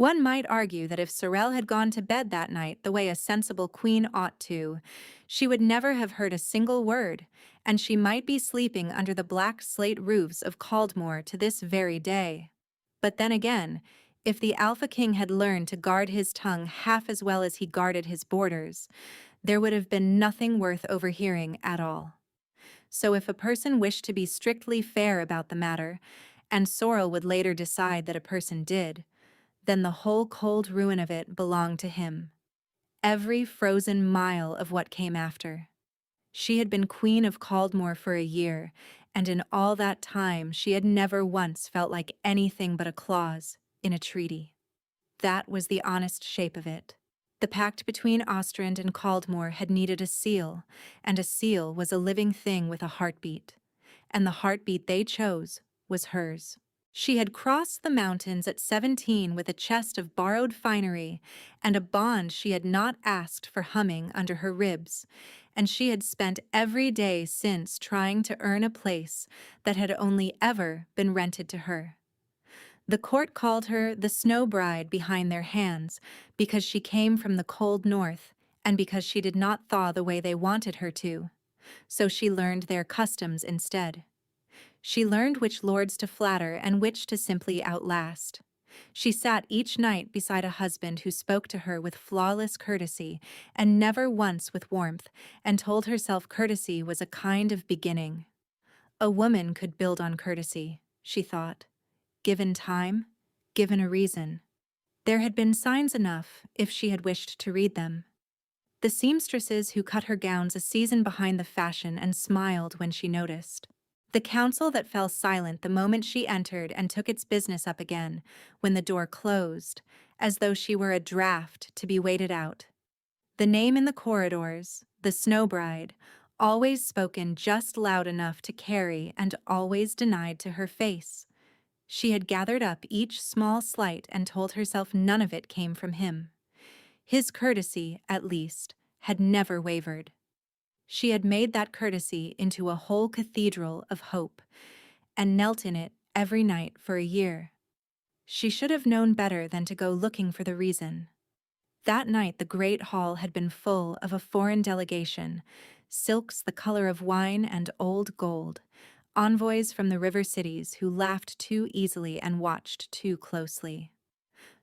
One might argue that if Sorel had gone to bed that night the way a sensible queen ought to, she would never have heard a single word, and she might be sleeping under the black slate roofs of Caldmore to this very day. But then again, if the Alpha King had learned to guard his tongue half as well as he guarded his borders, there would have been nothing worth overhearing at all. So if a person wished to be strictly fair about the matter, and Sorel would later decide that a person did, then the whole cold ruin of it belonged to him. Every frozen mile of what came after. She had been Queen of Caldmore for a year, and in all that time she had never once felt like anything but a clause in a treaty. That was the honest shape of it. The pact between Ostrand and Caldmore had needed a seal, and a seal was a living thing with a heartbeat. And the heartbeat they chose was hers. She had crossed the mountains at 17 with a chest of borrowed finery and a bond she had not asked for humming under her ribs, and she had spent every day since trying to earn a place that had only ever been rented to her. The court called her the snow bride behind their hands because she came from the cold north and because she did not thaw the way they wanted her to. So she learned their customs instead. She learned which lords to flatter and which to simply outlast. She sat each night beside a husband who spoke to her with flawless courtesy and never once with warmth, and told herself courtesy was a kind of beginning. A woman could build on courtesy, she thought. Given time, given a reason. There had been signs enough if she had wished to read them. The seamstresses who cut her gowns a season behind the fashion and smiled when she noticed. The council that fell silent the moment she entered and took its business up again when the door closed, as though she were a draft to be waited out. The name in the corridors, the Snow Bride, always spoken just loud enough to carry and always denied to her face. She had gathered up each small slight and told herself none of it came from him. His courtesy, at least, had never wavered. She had made that courtesy into a whole cathedral of hope, and knelt in it every night for a year. She should have known better than to go looking for the reason. That night the great hall had been full of a foreign delegation, silks the color of wine and old gold, envoys from the river cities who laughed too easily and watched too closely.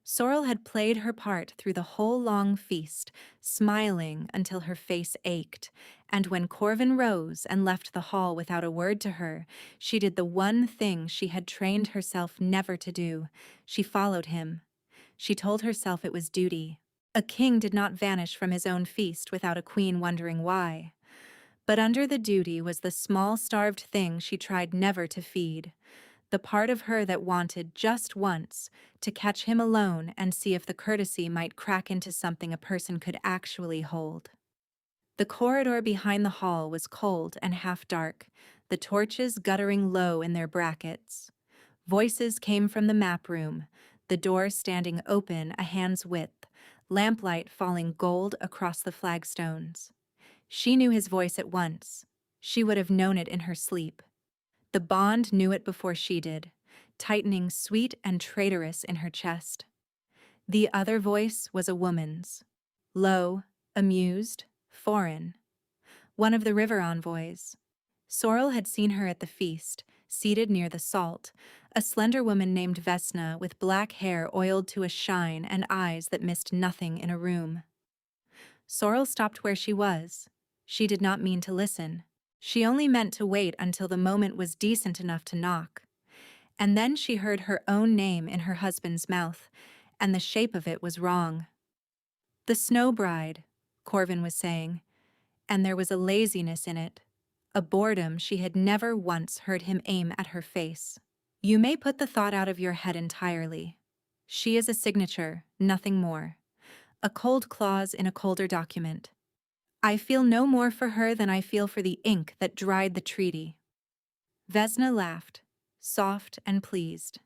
Sorel had played her part through the whole long feast, smiling until her face ached, and when Corvin rose and left the hall without a word to her, she did the one thing she had trained herself never to do. She followed him. She told herself it was duty. A king did not vanish from his own feast without a queen wondering why. But under the duty was the small starved thing she tried never to feed, the part of her that wanted just once to catch him alone and see if the courtesy might crack into something a person could actually hold. The corridor behind the hall was cold and half dark, the torches guttering low in their brackets. Voices came from the map room, the door standing open a hand's width, lamplight falling gold across the flagstones. She knew his voice at once. She would have known it in her sleep. The bond knew it before she did, tightening sweet and traitorous in her chest. The other voice was a woman's. Low, amused, foreign. One of the river envoys. Sorel had seen her at the feast, seated near the salt, a slender woman named Vesna with black hair oiled to a shine and eyes that missed nothing in a room. Sorel stopped where she was. She did not mean to listen. She only meant to wait until the moment was decent enough to knock. And then she heard her own name in her husband's mouth, and the shape of it was wrong. The Snow Bride, Corvin was saying, and there was a laziness in it, a boredom she had never once heard him aim at her face. You may put the thought out of your head entirely. She is a signature, nothing more. A cold clause in a colder document. I feel no more for her than I feel for the ink that dried the treaty. Vesna laughed, soft and pleased.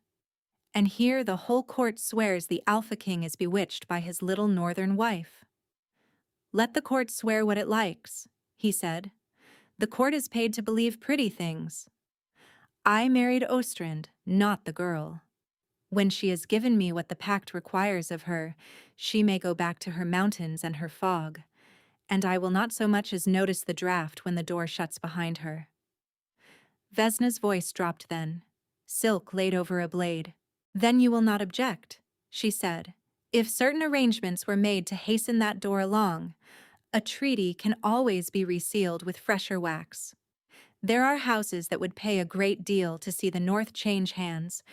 And here the whole court swears the Alpha King is bewitched by his little northern wife. Let the court swear what it likes, he said. The court is paid to believe pretty things. I married Ostrand, not the girl. When she has given me what the pact requires of her, she may go back to her mountains and her fog, and I will not so much as notice the draft when the door shuts behind her." Vesna's voice dropped then. Silk laid over a blade. "Then you will not object," she said. "If certain arrangements were made to hasten that door along, a treaty can always be resealed with fresher wax. There are houses that would pay a great deal to see the North change hands,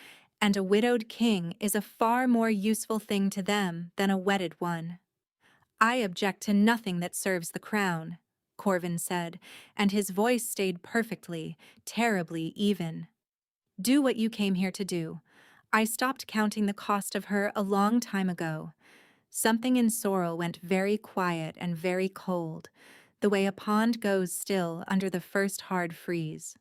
and a widowed king is a far more useful thing to them than a wedded one." "I object to nothing that serves the crown," Corvin said, and his voice stayed perfectly, terribly even. "Do what you came here to do. I stopped counting the cost of her a long time ago." Something in Sorrel went very quiet and very cold, the way a pond goes still under the first hard freeze.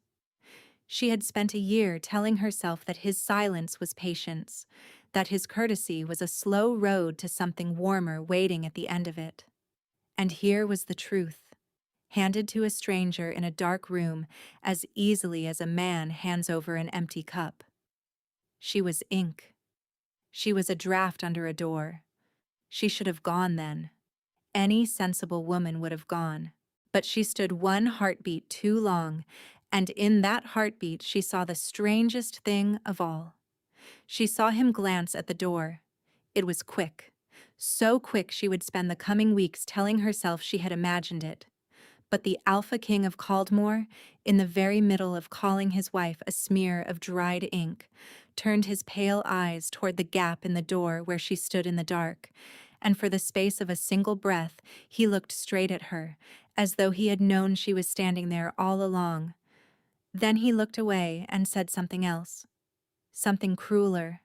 She had spent a year telling herself that his silence was patience, that his courtesy was a slow road to something warmer waiting at the end of it. And here was the truth, handed to a stranger in a dark room as easily as a man hands over an empty cup. She was ink. She was a draft under a door. She should have gone then. Any sensible woman would have gone. But she stood one heartbeat too long, and in that heartbeat she saw the strangest thing of all. She saw him glance at the door. It was quick. So quick she would spend the coming weeks telling herself she had imagined it. But the Alpha King of Caldmore, in the very middle of calling his wife a smear of dried ink, turned his pale eyes toward the gap in the door where she stood in the dark, and for the space of a single breath he looked straight at her, as though he had known she was standing there all along. Then he looked away and said something else, something crueler,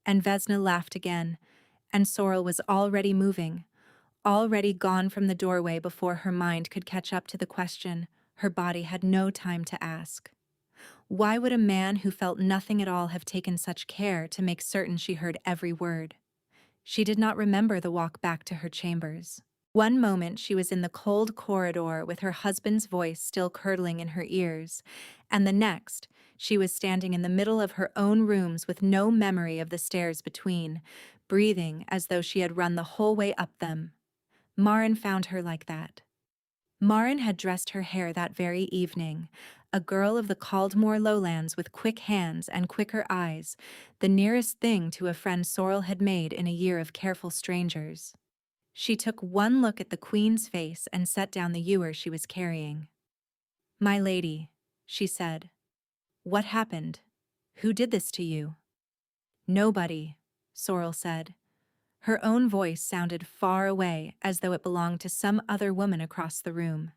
and Vesna laughed again, and Sorrel was already moving, already gone from the doorway before her mind could catch up to the question her body had no time to ask. Why would a man who felt nothing at all have taken such care to make certain she heard every word? She did not remember the walk back to her chambers. One moment she was in the cold corridor with her husband's voice still curdling in her ears, and the next she was standing in the middle of her own rooms with no memory of the stairs between, breathing as though she had run the whole way up them. Maren found her like that. Maren had dressed her hair that very evening, a girl of the Caldmore lowlands with quick hands and quicker eyes, the nearest thing to a friend Sorrel had made in a year of careful strangers. She took one look at the Queen's face and set down the ewer she was carrying. "My lady," she said, "what happened? Who did this to you?" "Nobody," Sorrel said. Her own voice sounded far away, as though it belonged to some other woman across the room.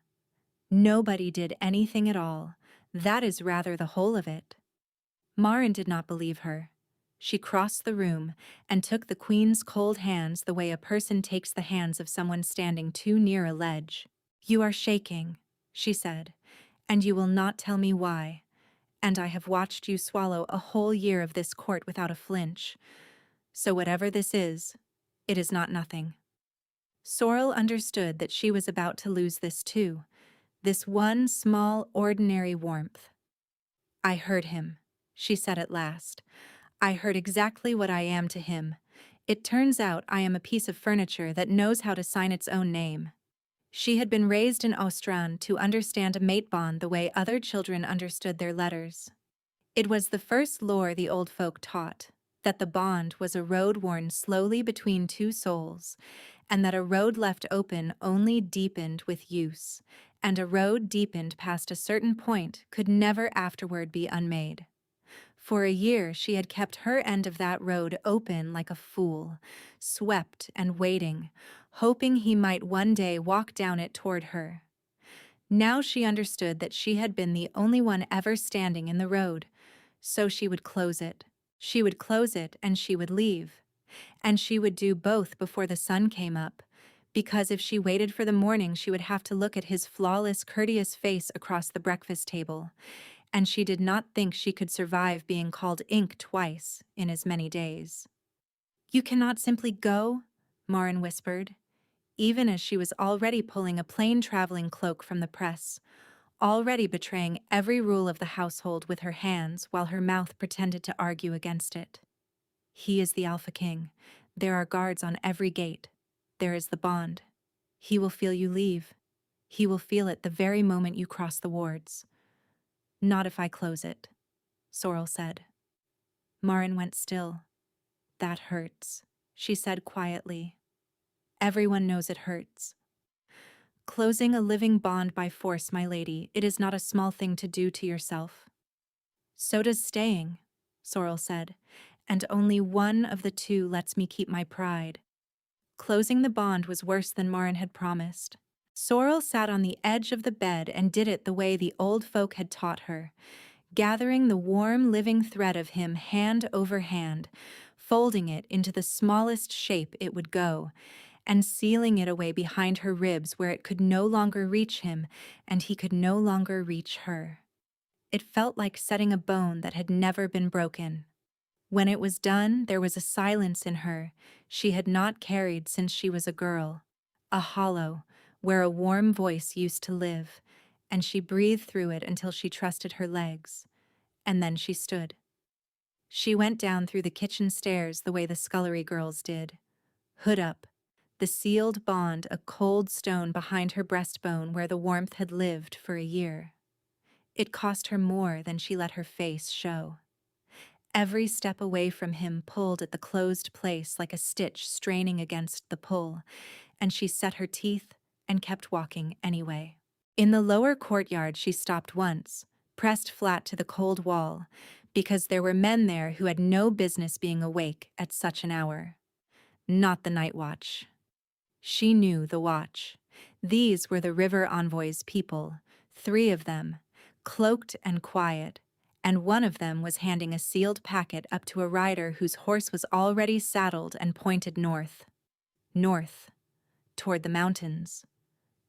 "Nobody did anything at all. That is rather the whole of it." Maren did not believe her. She crossed the room and took the Queen's cold hands the way a person takes the hands of someone standing too near a ledge. "You are shaking," she said, "and you will not tell me why. And I have watched you swallow a whole year of this court without a flinch. So whatever this is, it is not nothing." Sorrel understood that she was about to lose this too, this one small, ordinary warmth. "I heard him," she said at last. "I heard exactly what I am to him. It turns out I am a piece of furniture that knows how to sign its own name." She had been raised in Ostrand to understand a mate bond the way other children understood their letters. It was the first lore the old folk taught, that the bond was a road worn slowly between two souls, and that a road left open only deepened with use, and a road deepened past a certain point could never afterward be unmade. For a year she had kept her end of that road open like a fool, swept and waiting, hoping he might one day walk down it toward her. Now she understood that she had been the only one ever standing in the road, so she would close it. She would close it and she would leave. And she would do both before the sun came up, because if she waited for the morning she would have to look at his flawless, courteous face across the breakfast table, and she did not think she could survive being called ink twice in as many days. "You cannot simply go," Maren whispered, even as she was already pulling a plain traveling cloak from the press, already betraying every rule of the household with her hands while her mouth pretended to argue against it. He is the Alpha King. There are guards on every gate. There is the bond. He will feel you leave. He will feel it the very moment you cross the wards. Not if I close it, Sorrel said. Marin went still. That hurts, she said quietly. Everyone knows it hurts. Closing a living bond by force, my lady, it is not a small thing to do to yourself. So does staying, Sorrel said, and only one of the two lets me keep my pride. Closing the bond was worse than Marin had promised. Sorrel sat on the edge of the bed and did it the way the old folk had taught her, gathering the warm, living thread of him hand over hand, folding it into the smallest shape it would go, and sealing it away behind her ribs where it could no longer reach him and he could no longer reach her. It felt like setting a bone that had never been broken. When it was done, there was a silence in her she had not carried since she was a girl, a hollow where a warm voice used to live, and she breathed through it until she trusted her legs, and then she stood. She went down through the kitchen stairs the way the scullery girls did, hood up, the sealed bond a cold stone behind her breastbone where the warmth had lived for a year. It cost her more than she let her face show. Every step away from him pulled at the closed place like a stitch straining against the pull, and she set her teeth and kept walking anyway. In the lower courtyard she stopped once, pressed flat to the cold wall, because there were men there who had no business being awake at such an hour. Not the night watch. She knew the watch. These were the river envoy's people, 3 of them, cloaked and quiet, and one of them was handing a sealed packet up to a rider whose horse was already saddled and pointed north. North, toward the mountains,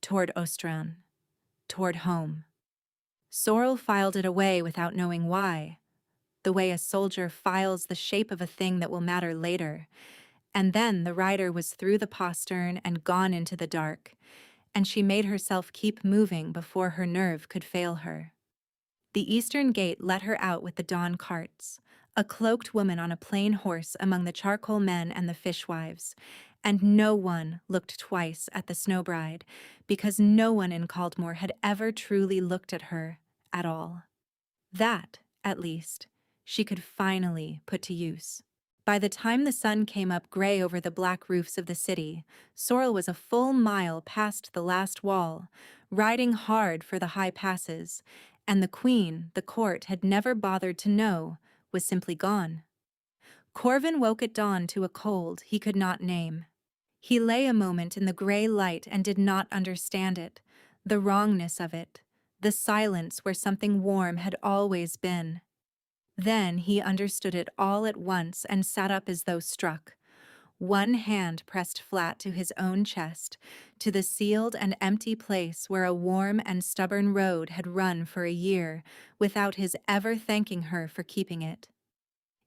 toward Ostran, toward home. Sorrel filed it away without knowing why, the way a soldier files the shape of a thing that will matter later, and then the rider was through the postern and gone into the dark, and she made herself keep moving before her nerve could fail her. The eastern gate let her out with the dawn carts, a cloaked woman on a plain horse among the charcoal men and the fishwives, and no one looked twice at the snow bride, because no one in Caldmore had ever truly looked at her at all. That, at least, she could finally put to use. By the time the sun came up gray over the black roofs of the city, Sorrel was a full mile past the last wall, riding hard for the high passes, and the queen the court had never bothered to know was simply gone. Corvin woke at dawn to a cold he could not name. He lay a moment in the gray light and did not understand it, the wrongness of it, the silence where something warm had always been. Then he understood it all at once and sat up as though struck, one hand pressed flat to his own chest, to the sealed and empty place where a warm and stubborn road had run for a year without his ever thanking her for keeping it.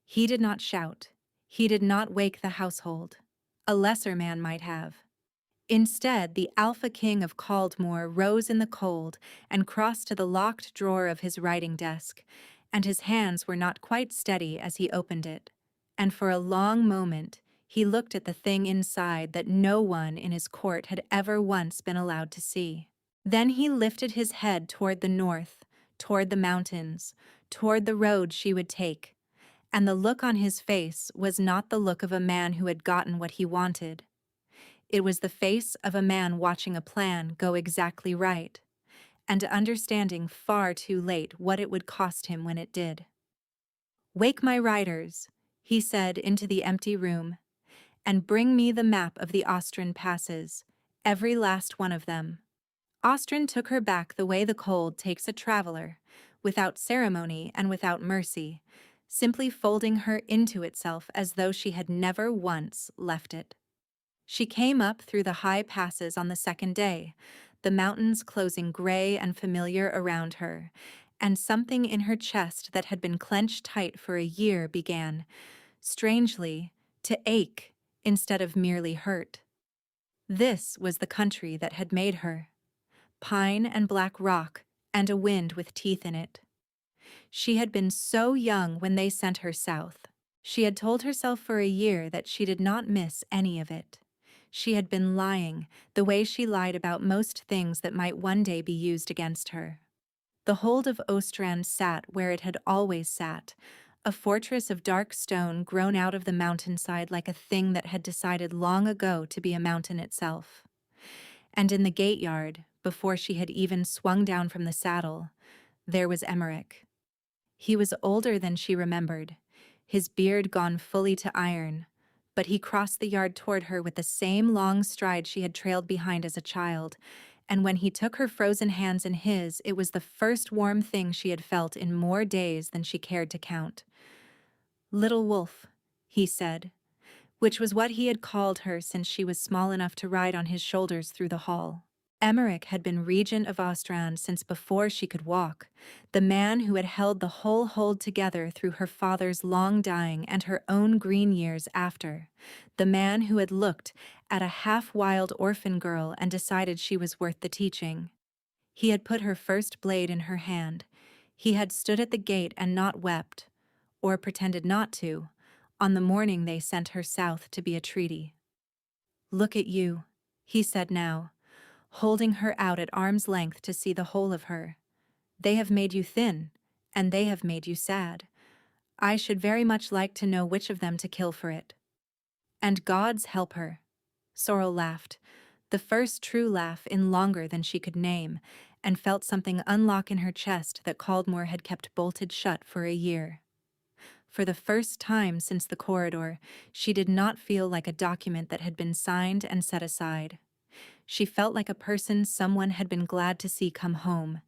He did not shout. He did not wake the household. A lesser man might have. Instead, the Alpha King of Caldmore rose in the cold and crossed to the locked drawer of his writing desk, and his hands were not quite steady as he opened it, and for a long moment he looked at the thing inside that no one in his court had ever once been allowed to see. Then he lifted his head toward the north, toward the mountains, toward the road she would take, and the look on his face was not the look of a man who had gotten what he wanted. It was the face of a man watching a plan go exactly right, and understanding far too late what it would cost him when it did. "Wake my riders," he said into the empty room, "and bring me the map of the Ostran passes, every last one of them." Ostran took her back the way the cold takes a traveler, without ceremony and without mercy, simply folding her into itself as though she had never once left it. She came up through the high passes on the second day, the mountains closing gray and familiar around her, and something in her chest that had been clenched tight for a year began, strangely, to ache instead of merely hurt. This was the country that had made her. Pine and black rock, and a wind with teeth in it. She had been so young when they sent her south. She had told herself for a year that she did not miss any of it. She had been lying, the way she lied about most things that might one day be used against her. The hold of Ostrand sat where it had always sat, a fortress of dark stone grown out of the mountainside like a thing that had decided long ago to be a mountain itself. And in the gate yard, before she had even swung down from the saddle, there was Emmerich. He was older than she remembered, his beard gone fully to iron, but he crossed the yard toward her with the same long stride she had trailed behind as a child, and when he took her frozen hands in his, it was the first warm thing she had felt in more days than she cared to count. "Little Wolf," he said, which was what he had called her since she was small enough to ride on his shoulders through the hall. Emmerich had been regent of Ostrand since before she could walk, the man who had held the whole hold together through her father's long dying and her own green years after, the man who had looked at a half-wild orphan girl and decided she was worth the teaching. He had put her first blade in her hand. He had stood at the gate and not wept, or pretended not to, on the morning they sent her south to be a treaty. "Look at you," he said now, holding her out at arm's length to see the whole of her. "They have made you thin, and they have made you sad. I should very much like to know which of them to kill for it." "And God's help her." Sorrel laughed, the first true laugh in longer than she could name, and felt something unlock in her chest that Caldmore had kept bolted shut for a year. For the first time since the corridor, she did not feel like a document that had been signed and set aside. She felt like a person someone had been glad to see come home.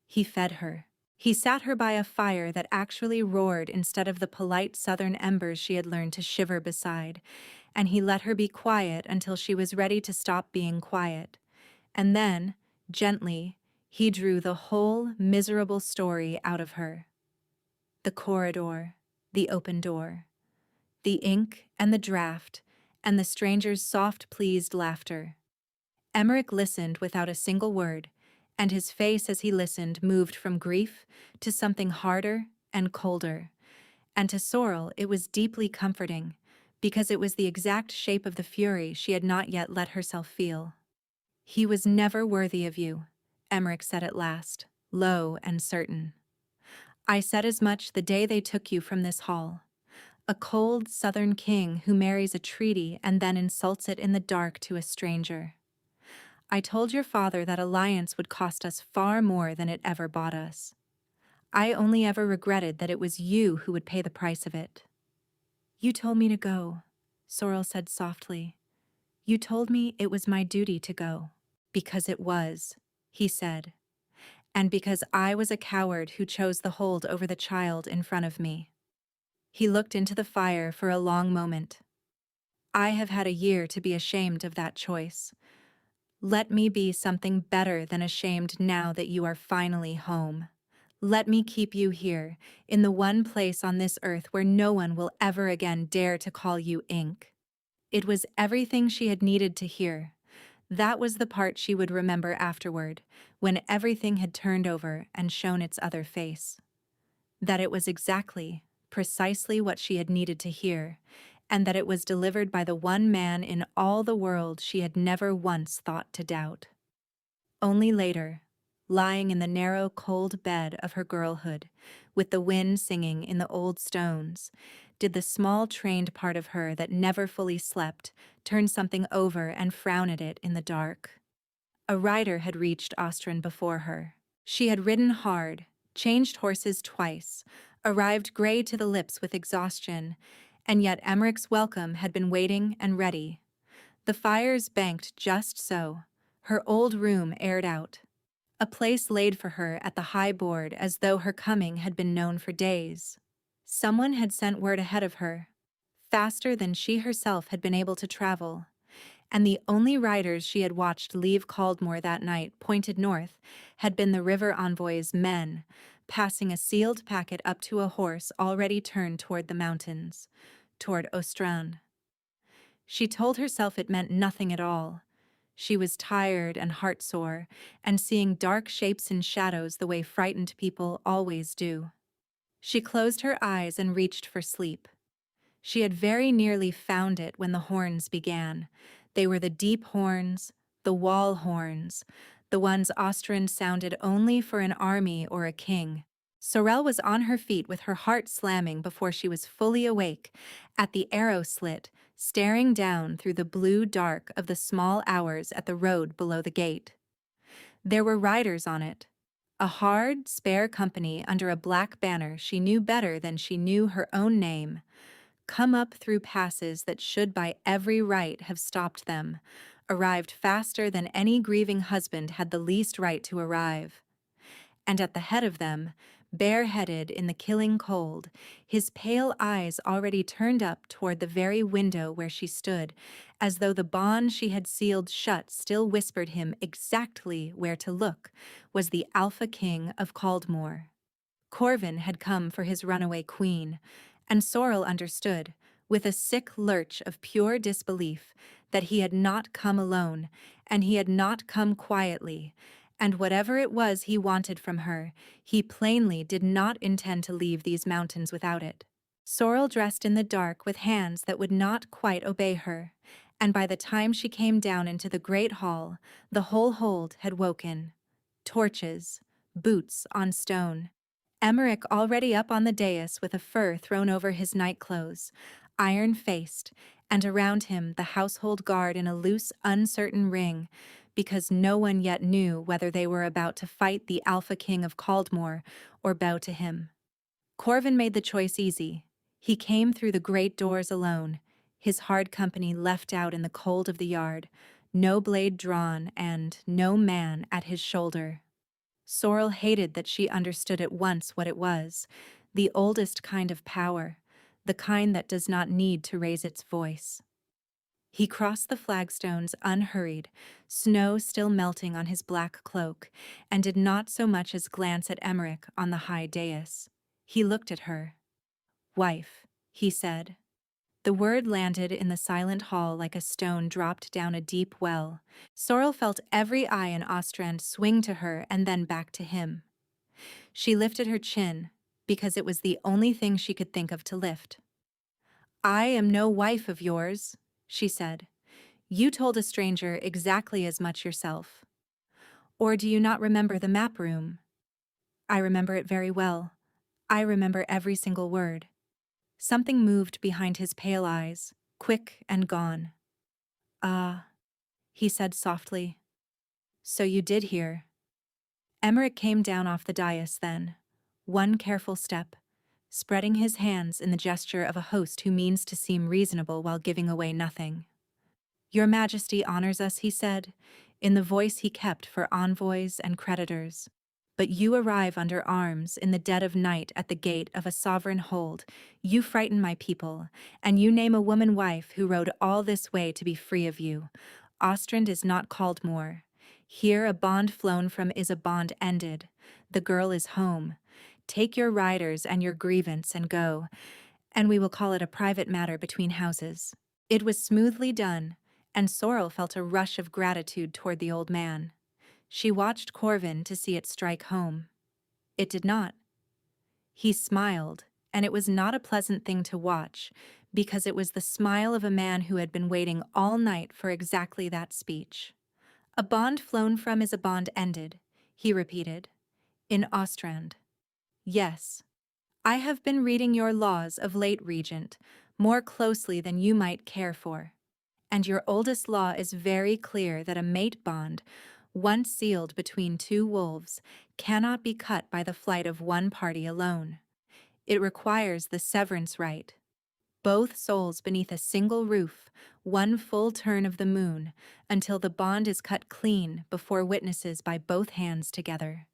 He fed her. He sat her by a fire that actually roared instead of the polite southern embers she had learned to shiver beside, and he let her be quiet until she was ready to stop being quiet. And then, gently, he drew the whole miserable story out of her. The corridor, the open door, the ink and the draft, and the stranger's soft, pleased laughter. Emmerich listened without a single word, and his face as he listened moved from grief to something harder and colder. And to Sorrel it was deeply comforting, because it was the exact shape of the fury she had not yet let herself feel. "He was never worthy of you," Emmerich said at last, low and certain. "I said as much the day they took you from this hall. A cold southern king who marries a treaty and then insults it in the dark to a stranger. I told your father that alliance would cost us far more than it ever bought us. I only ever regretted that it was you who would pay the price of it." "You told me to go," Sorrel said softly. "You told me it was my duty to go." "Because it was," he said. "And because I was a coward who chose the hold over the child in front of me." He looked into the fire for a long moment. "I have had a year to be ashamed of that choice. Let me be something better than ashamed now that you are finally home. Let me keep you here, in the one place on this earth where no one will ever again dare to call you ink." It was everything she had needed to hear. That was the part she would remember afterward, when everything had turned over and shown its other face. That it was exactly, precisely what she had needed to hear, and that it was delivered by the one man in all the world she had never once thought to doubt. Only later, lying in the narrow, cold bed of her girlhood, with the wind singing in the old stones, did the small, trained part of her that never fully slept turn something over and frown at it in the dark. A rider had reached Ostrand before her. She had ridden hard, changed horses twice, arrived gray to the lips with exhaustion, and yet Emmerich's welcome had been waiting and ready. The fires banked just so, her old room aired out. A place laid for her at the high board as though her coming had been known for days. Someone had sent word ahead of her, faster than she herself had been able to travel, and the only riders she had watched leave Caldmore that night pointed north had been the river envoy's men, passing a sealed packet up to a horse already turned toward the mountains, toward Ostrand. She told herself it meant nothing at all. She was tired and heartsore, and seeing dark shapes in shadows the way frightened people always do. She closed her eyes and reached for sleep. She had very nearly found it when the horns began. They were the deep horns, the wall horns, the ones Ostrand sounded only for an army or a king. Sorel was on her feet with her heart slamming before she was fully awake, at the arrow slit, staring down through the blue dark of the small hours at the road below the gate. There were riders on it. A hard, spare company under a black banner she knew better than she knew her own name. Come up through passes that should by every right have stopped them, arrived faster than any grieving husband had the least right to arrive. And at the head of them, bareheaded in the killing cold, his pale eyes already turned up toward the very window where she stood, as though the bond she had sealed shut still whispered him exactly where to look, was the Alpha King of Caldmore. Corvin had come for his runaway queen, and Sorrel understood, with a sick lurch of pure disbelief, that he had not come alone, and he had not come quietly, and whatever it was he wanted from her, he plainly did not intend to leave these mountains without it. Sorrel dressed in the dark with hands that would not quite obey her, and by the time she came down into the great hall, the whole hold had woken. Torches, boots on stone. Emmerich already up on the dais with a fur thrown over his nightclothes, iron-faced, and around him the household guard in a loose, uncertain ring, because no one yet knew whether they were about to fight the Alpha King of Caldmore or bow to him. Corvin made the choice easy. He came through the great doors alone, his hard company left out in the cold of the yard, no blade drawn and no man at his shoulder. Sorrel hated that she understood at once what it was, the oldest kind of power, the kind that does not need to raise its voice. He crossed the flagstones unhurried, snow still melting on his black cloak, and did not so much as glance at Emmerich on the high dais. He looked at her. "Wife," he said. The word landed in the silent hall like a stone dropped down a deep well. Sorrel felt every eye in Ostrand swing to her and then back to him. She lifted her chin, because it was the only thing she could think of to lift. "I am no wife of yours," she said. "You told a stranger exactly as much yourself. Or do you not remember the map room?" "I remember it very well. I remember every single word." Something moved behind his pale eyes, quick and gone. "Ah," he said softly. "So you did hear." Emmerich came down off the dais then, one careful step, spreading his hands in the gesture of a host who means to seem reasonable while giving away nothing. "Your Majesty honors us," he said, in the voice he kept for envoys and creditors. "But you arrive under arms in the dead of night at the gate of a sovereign hold. You frighten my people, and you name a woman wife who rode all this way to be free of you. Ostrand is not Caldmore. Here a bond flown from is a bond ended. The girl is home. Take your riders and your grievance and go, and we will call it a private matter between houses." It was smoothly done, and Sorrel felt a rush of gratitude toward the old man. She watched Corvin to see it strike home. It did not. He smiled, and it was not a pleasant thing to watch, because it was the smile of a man who had been waiting all night for exactly that speech. "A bond flown from is a bond ended," he repeated. "In Ostrand. Yes. I have been reading your laws of late, Regent, more closely than you might care for. And your oldest law is very clear that a mate bond, once sealed between two wolves, cannot be cut by the flight of one party alone. It requires the severance right. Both souls beneath a single roof, one full turn of the moon, until the bond is cut clean before witnesses by both hands together.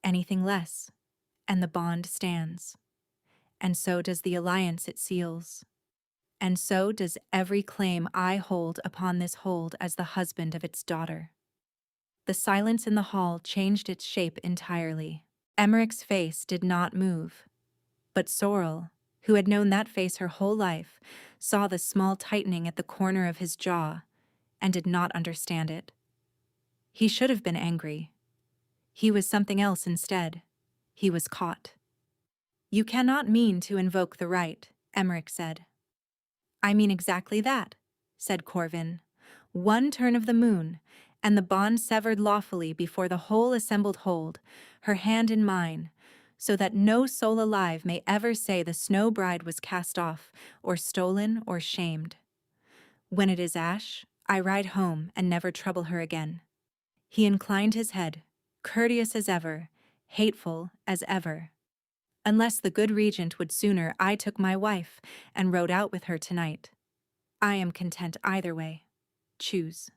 Anything less, and the bond stands. And so does the alliance it seals. And so does every claim I hold upon this hold as the husband of its daughter." The silence in the hall changed its shape entirely. Emmerich's face did not move. But Sorrel, who had known that face her whole life, saw the small tightening at the corner of his jaw, and did not understand it. He should have been angry. He was something else instead. He was caught. "You cannot mean to invoke the right," Emmerich said. I mean exactly that, said Corvin. One turn of the moon, and the bond severed lawfully before the whole assembled hold, her hand in mine, so that no soul alive may ever say the snow bride was cast off, or stolen, or shamed. When it is ash, I ride home and never trouble her again. He inclined his head, courteous as ever, hateful as ever. Unless the good regent would sooner I took my wife and rode out with her tonight. I am content either way. Choose.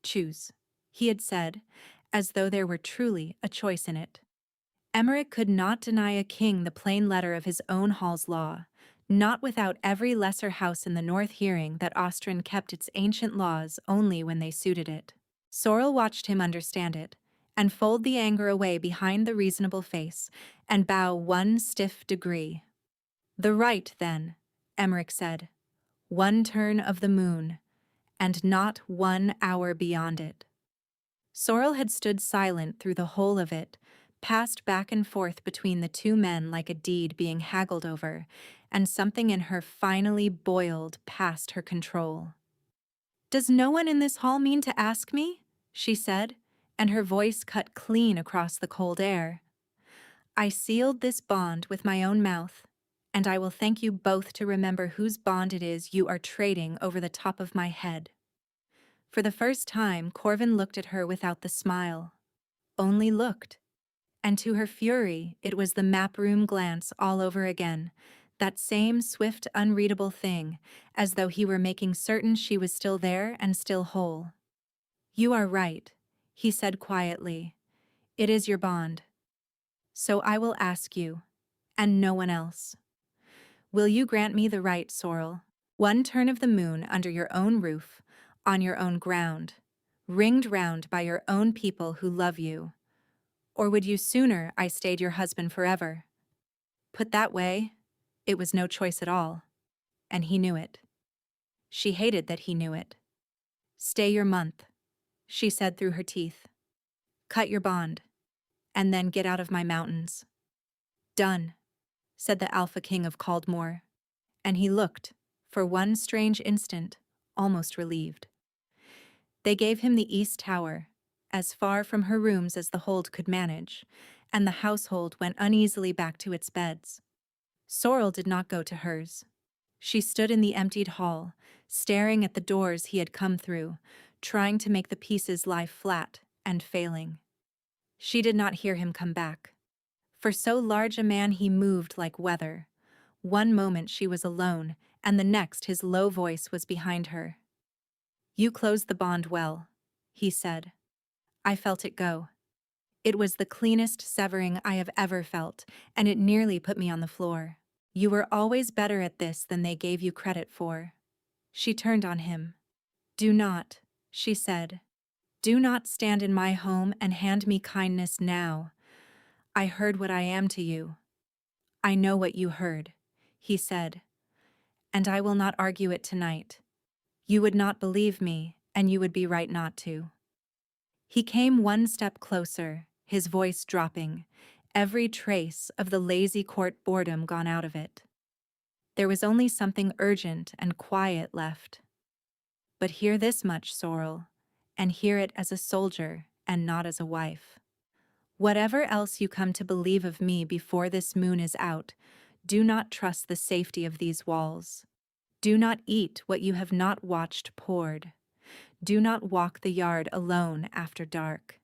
Choose, he had said, as though there were truly a choice in it. Emmerich could not deny a king the plain letter of his own hall's law, not without every lesser house in the north hearing that Austrian kept its ancient laws only when they suited it. Sorrel watched him understand it, and fold the anger away behind the reasonable face, and bow one stiff degree. The right, then, Emmerich said. One turn of the moon, and not 1 hour beyond it. Sorrel had stood silent through the whole of it, passed back and forth between the two men like a deed being haggled over, and something in her finally boiled past her control. "Does no one in this hall mean to ask me?" she said, and her voice cut clean across the cold air. "I sealed this bond with my own mouth, and I will thank you both to remember whose bond it is you are trading over the top of my head." For the first time, Corvin looked at her without the smile. Only looked. And to her fury, it was the map room glance all over again, that same swift, unreadable thing, as though he were making certain she was still there and still whole. "You are right," he said quietly. "It is your bond. So I will ask you, and no one else. Will you grant me the right, Sorrel? One turn of the moon under your own roof, on your own ground, ringed round by your own people who love you. Or would you sooner I stayed your husband forever? Put that way, it was no choice at all, and he knew it. She hated that he knew it. Stay your month, she said through her teeth. Cut your bond, and then get out of my mountains. Done, said the Alpha King of Caldmore, and he looked, for one strange instant, almost relieved. They gave him the East Tower, as far from her rooms as the hold could manage, and the household went uneasily back to its beds. Sorrel did not go to hers. She stood in the emptied hall, staring at the doors he had come through, trying to make the pieces lie flat and failing. She did not hear him come back. For so large a man he moved like weather. One moment she was alone, and the next his low voice was behind her. "You closed the bond well," he said. "I felt it go. It was the cleanest severing I have ever felt, and it nearly put me on the floor. You were always better at this than they gave you credit for." She turned on him. "Do not," she said. "Do not stand in my home and hand me kindness now. I heard what I am to you." "I know what you heard," he said, "and I will not argue it tonight. You would not believe me, and you would be right not to." He came one step closer, his voice dropping, every trace of the lazy court boredom gone out of it. There was only something urgent and quiet left. "But hear this much, Sorrel, and hear it as a soldier and not as a wife. Whatever else you come to believe of me before this moon is out, do not trust the safety of these walls. Do not eat what you have not watched poured. Do not walk the yard alone after dark.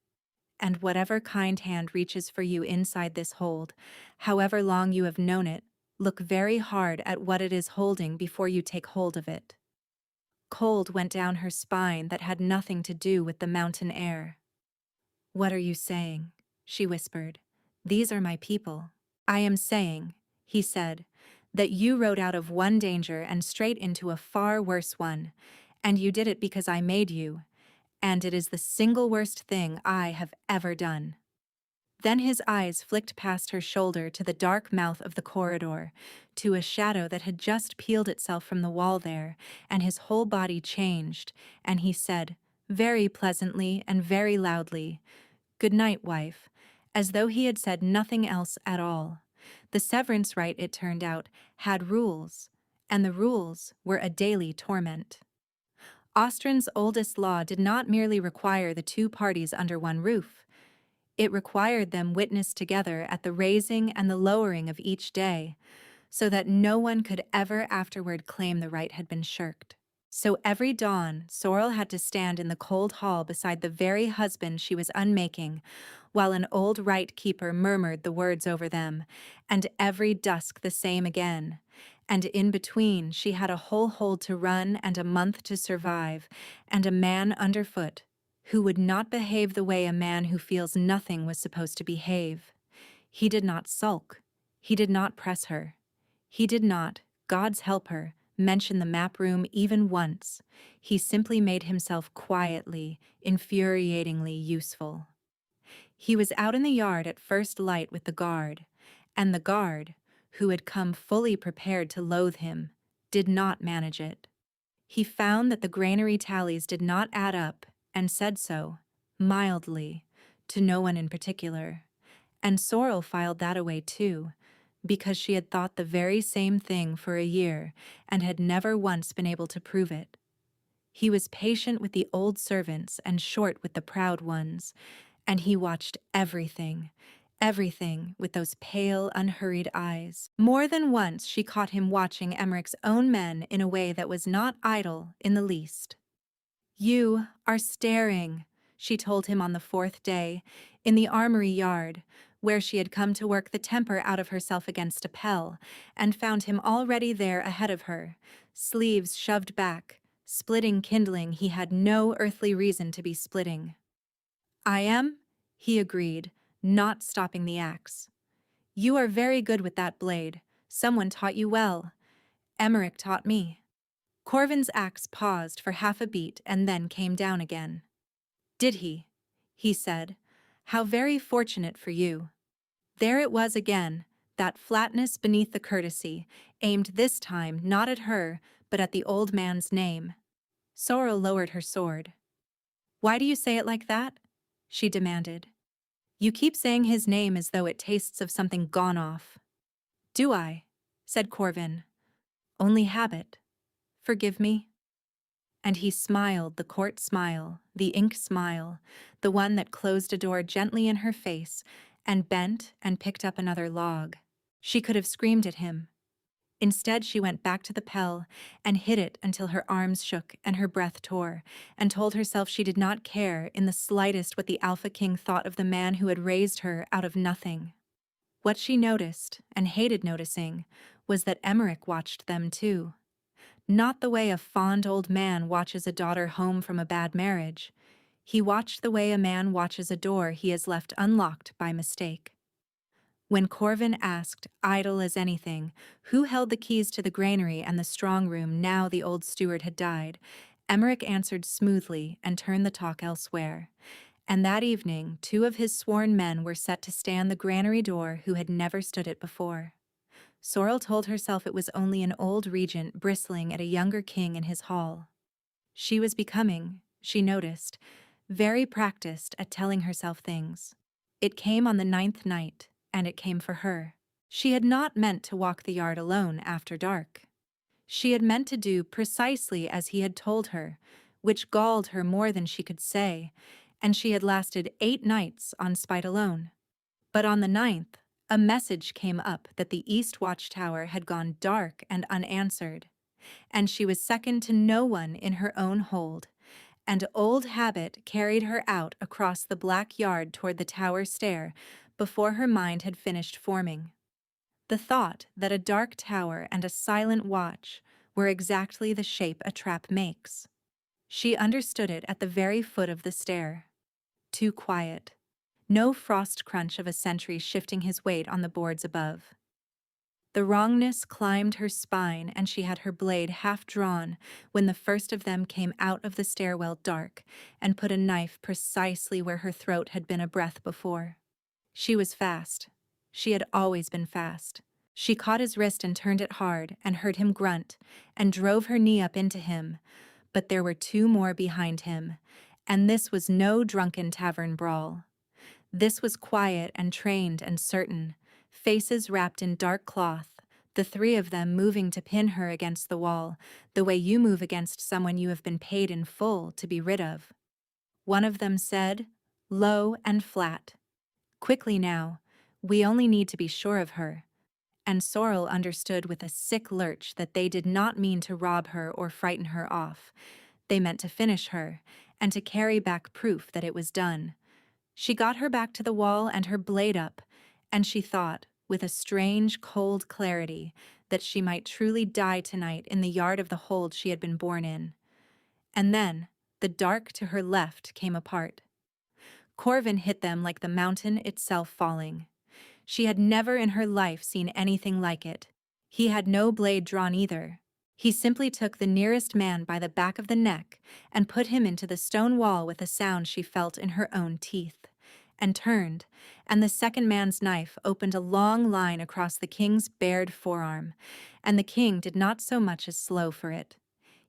And whatever kind hand reaches for you inside this hold, however long you have known it, look very hard at what it is holding before you take hold of it." Cold went down her spine that had nothing to do with the mountain air. "What are you saying?" she whispered. "These are my people." "I am saying," he said, "that you rode out of one danger and straight into a far worse one, and you did it because I made you, and it is the single worst thing I have ever done." Then his eyes flicked past her shoulder to the dark mouth of the corridor, to a shadow that had just peeled itself from the wall there, and his whole body changed, and he said, very pleasantly and very loudly, "Good night, wife," as though he had said nothing else at all. The severance rite, it turned out, had rules, and the rules were a daily torment. Ostrin's oldest law did not merely require the two parties under one roof. It required them witness together at the raising and the lowering of each day, so that no one could ever afterward claim the right had been shirked. So every dawn, Sorrel had to stand in the cold hall beside the very husband she was unmaking, while an old rite keeper murmured the words over them, and every dusk the same again. And in between she had a whole hold to run and a month to survive, and a man underfoot, who would not behave the way a man who feels nothing was supposed to behave. He did not sulk. He did not press her. He did not, God's help her, mention the map room even once. He simply made himself quietly, infuriatingly useful. He was out in the yard at first light with the guard, and the guard, who had come fully prepared to loathe him, did not manage it. He found that the granary tallies did not add up, and said so, mildly, to no one in particular. And Sorrel filed that away too, because she had thought the very same thing for a year and had never once been able to prove it. He was patient with the old servants and short with the proud ones, and he watched everything with those pale, unhurried eyes. More than once she caught him watching Emmerich's own men in a way that was not idle in the least. "You are staring," she told him on the fourth day, in the armory yard, where she had come to work the temper out of herself against a pell, and found him already there ahead of her, sleeves shoved back, splitting kindling he had no earthly reason to be splitting. "I am," he agreed, not stopping the axe. "You are very good with that blade. Someone taught you well. Emmerich taught me." Corvin's axe paused for half a beat and then came down again. "Did he?" he said. "How very fortunate for you." There it was again, that flatness beneath the courtesy, aimed this time not at her, but at the old man's name. Sorrel lowered her sword. "Why do you say it like that?" she demanded. "You keep saying his name as though it tastes of something gone off." "Do I?" said Corvin. "Only habit. Forgive me." And he smiled the court smile, the ink smile, the one that closed a door gently in her face, and bent and picked up another log. She could have screamed at him. Instead, she went back to the pell and hid it until her arms shook and her breath tore, and told herself she did not care in the slightest what the Alpha King thought of the man who had raised her out of nothing. What she noticed, and hated noticing, was that Emmerich watched them too. Not the way a fond old man watches a daughter home from a bad marriage. He watched the way a man watches a door he has left unlocked by mistake. When Corvin asked, idle as anything, who held the keys to the granary and the strong room now the old steward had died, Emmerich answered smoothly and turned the talk elsewhere. And that evening, 2 of his sworn men were set to stand the granary door who had never stood it before. Sorrel told herself it was only an old regent bristling at a younger king in his hall. She was becoming, she noticed, very practiced at telling herself things. It came on the 9th night, and it came for her. She had not meant to walk the yard alone after dark. She had meant to do precisely as he had told her, which galled her more than she could say, and she had lasted 8 nights on spite alone. But on the 9th, a message came up that the East Watchtower had gone dark and unanswered, and she was second to no one in her own hold, and old habit carried her out across the black yard toward the tower stair before her mind had finished forming. The thought that a dark tower and a silent watch were exactly the shape a trap makes. She understood it at the very foot of the stair. Too quiet. No frost crunch of a sentry shifting his weight on the boards above. The wrongness climbed her spine, and she had her blade half drawn when the first of them came out of the stairwell dark and put a knife precisely where her throat had been a breath before. She was fast. She had always been fast. She caught his wrist and turned it hard and heard him grunt and drove her knee up into him, but there were 2 more behind him, and this was no drunken tavern brawl. This was quiet and trained and certain, faces wrapped in dark cloth, the three of them moving to pin her against the wall, the way you move against someone you have been paid in full to be rid of. One of them said, low and flat, "Quickly now, we only need to be sure of her." And Sorrel understood with a sick lurch that they did not mean to rob her or frighten her off. They meant to finish her, and to carry back proof that it was done. She got her back to the wall and her blade up, and she thought, with a strange, cold clarity, that she might truly die tonight in the yard of the hold she had been born in. And then, the dark to her left came apart. Corvin hit them like the mountain itself falling. She had never in her life seen anything like it. He had no blade drawn either. He simply took the nearest man by the back of the neck and put him into the stone wall with a sound she felt in her own teeth, and turned, and the second man's knife opened a long line across the king's bared forearm, and the king did not so much as slow for it.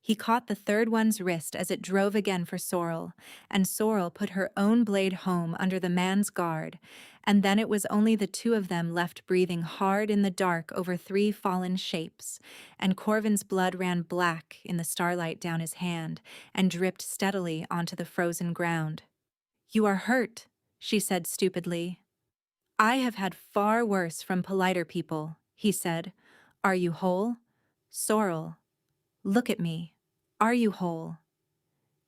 He caught the third one's wrist as it drove again for Sorrel, and Sorrel put her own blade home under the man's guard, and then it was only the two of them left breathing hard in the dark over three fallen shapes, and Corvin's blood ran black in the starlight down his hand and dripped steadily onto the frozen ground. "You are hurt," she said stupidly. "I have had far worse from politer people," he said. "Are you whole?" "Sorrel, look at me. Are you whole?"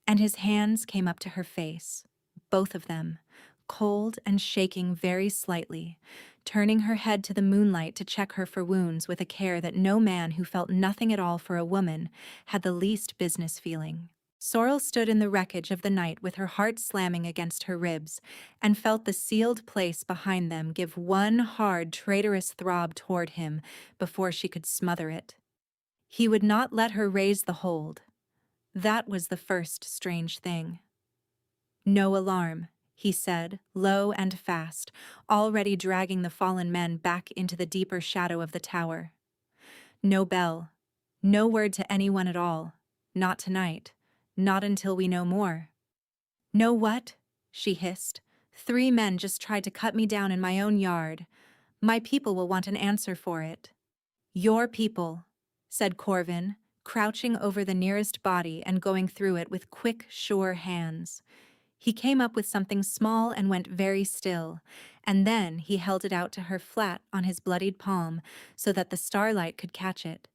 And his hands came up to her face, both of them, cold and shaking very slightly, turning her head to the moonlight to check her for wounds with a care that no man who felt nothing at all for a woman had the least business feeling. Sorrel stood in the wreckage of the night with her heart slamming against her ribs, and felt the sealed place behind them give one hard, traitorous throb toward him before she could smother it. He would not let her raise the hold. That was the first strange thing. "No alarm," he said, low and fast, already dragging the fallen men back into the deeper shadow of the tower. "No bell. No word to anyone at all. Not tonight. Not until we know more." "Know what?" she hissed. "3 men just tried to cut me down in my own yard. My people will want an answer for it." "Your people," said Corvin, crouching over the nearest body and going through it with quick, sure hands. He came up with something small and went very still, and then he held it out to her flat on his bloodied palm so that the starlight could catch it.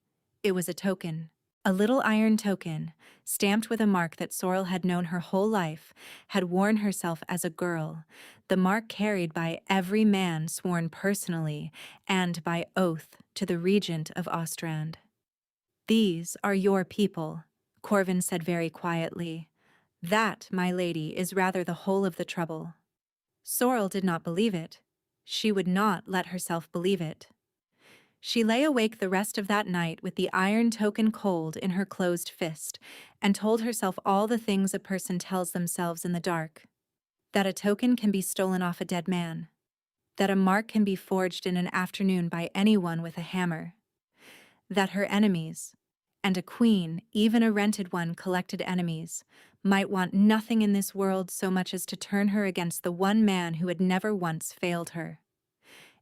It was a token. A little iron token, stamped with a mark that Sorrel had known her whole life, had worn herself as a girl, the mark carried by every man sworn personally and by oath to the regent of Ostrand. "These are your people," Corvin said very quietly. "That, my lady, is rather the whole of the trouble." Sorrel did not believe it. She would not let herself believe it. She lay awake the rest of that night with the iron token cold in her closed fist, and told herself all the things a person tells themselves in the dark. That a token can be stolen off a dead man. That a mark can be forged in an afternoon by anyone with a hammer. That her enemies, and a queen, even a rented one, collected enemies, might want nothing in this world so much as to turn her against the one man who had never once failed her.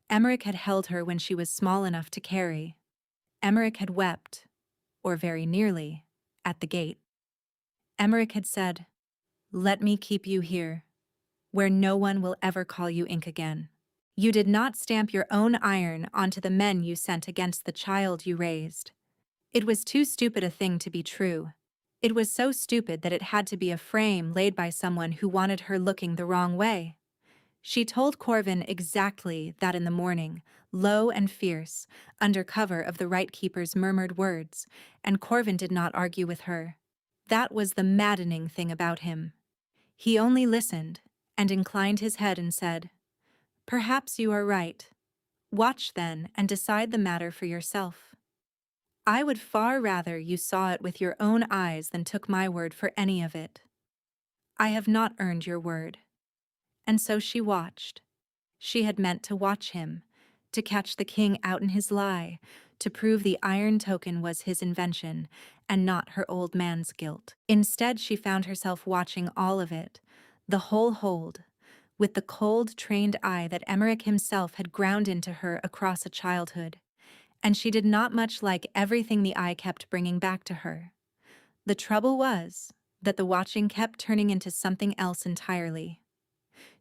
Emmerich had held her when she was small enough to carry. Emmerich had wept, or very nearly, at the gate. Emmerich had said, "Let me keep you here, where no one will ever call you ink again. You did not stamp your own iron onto the men you sent against the child you raised." It was too stupid a thing to be true. It was so stupid that it had to be a frame laid by someone who wanted her looking the wrong way. She told Corvin exactly that in the morning, low and fierce, under cover of the Right Keeper's murmured words, and Corvin did not argue with her. That was the maddening thing about him. He only listened, and inclined his head and said, "Perhaps you are right. Watch then and decide the matter for yourself. I would far rather you saw it with your own eyes than took my word for any of it. I have not earned your word." And so she watched. She had meant to watch him, to catch the king out in his lie, to prove the iron token was his invention and not her old man's guilt. Instead, she found herself watching all of it, the whole hold, with the cold, trained eye that Emmerich himself had ground into her across a childhood. and she did not much like everything the eye kept bringing back to her. The trouble was that the watching kept turning into something else entirely.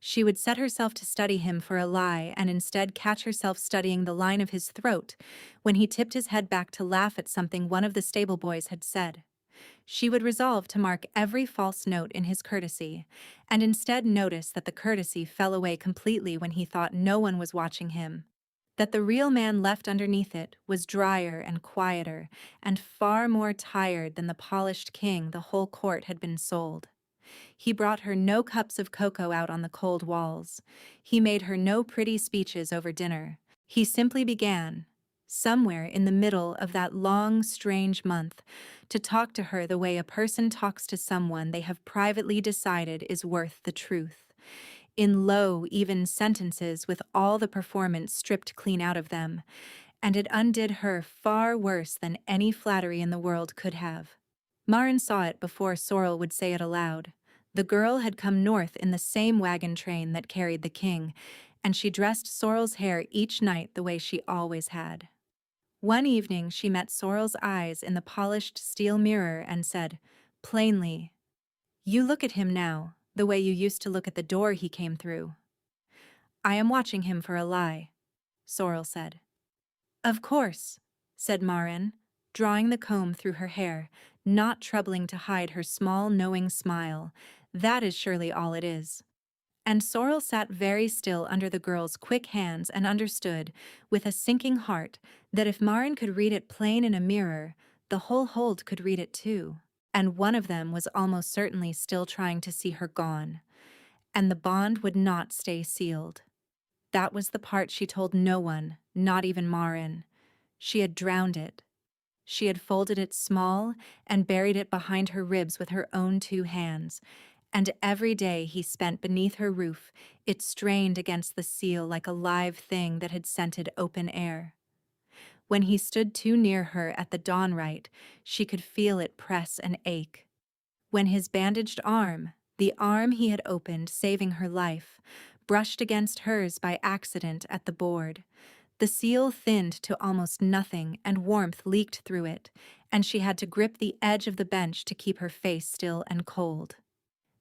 She would set herself to study him for a lie and instead catch herself studying the line of his throat when he tipped his head back to laugh at something one of the stable boys had said. She would resolve to mark every false note in his courtesy, and instead notice that the courtesy fell away completely when he thought no one was watching him. That the real man left underneath it was drier and quieter, and far more tired than the polished king the whole court had been sold. He brought her no cups of cocoa out on the cold walls. He made her no pretty speeches over dinner. He simply began, somewhere in the middle of that long, strange month, to talk to her the way a person talks to someone they have privately decided is worth the truth, in low, even sentences with all the performance stripped clean out of them, and it undid her far worse than any flattery in the world could have. Maren saw it before Sorrel would say it aloud. The girl had come north in the same wagon train that carried the king, and she dressed Sorrel's hair each night the way she always had. One evening she met Sorrel's eyes in the polished steel mirror and said, plainly, "You look at him now, the way you used to look at the door he came through." "I am watching him for a lie," Sorrel said. "Of course," said Maren, drawing the comb through her hair, not troubling to hide her small, knowing smile. "That is surely all it is." And Sorrel sat very still under the girl's quick hands and understood, with a sinking heart, that if Maren could read it plain in a mirror, the whole hold could read it too. And one of them was almost certainly still trying to see her gone. And the bond would not stay sealed. That was the part she told no one, not even Maren. She had drowned it. She had folded it small and buried it behind her ribs with her own 2 hands, and every day he spent beneath her roof, it strained against the seal like a live thing that had scented open air. When he stood too near her at the dawn rite, she could feel it press and ache. When his bandaged arm, the arm he had opened saving her life, brushed against hers by accident at the board, the seal thinned to almost nothing and warmth leaked through it, and she had to grip the edge of the bench to keep her face still and cold.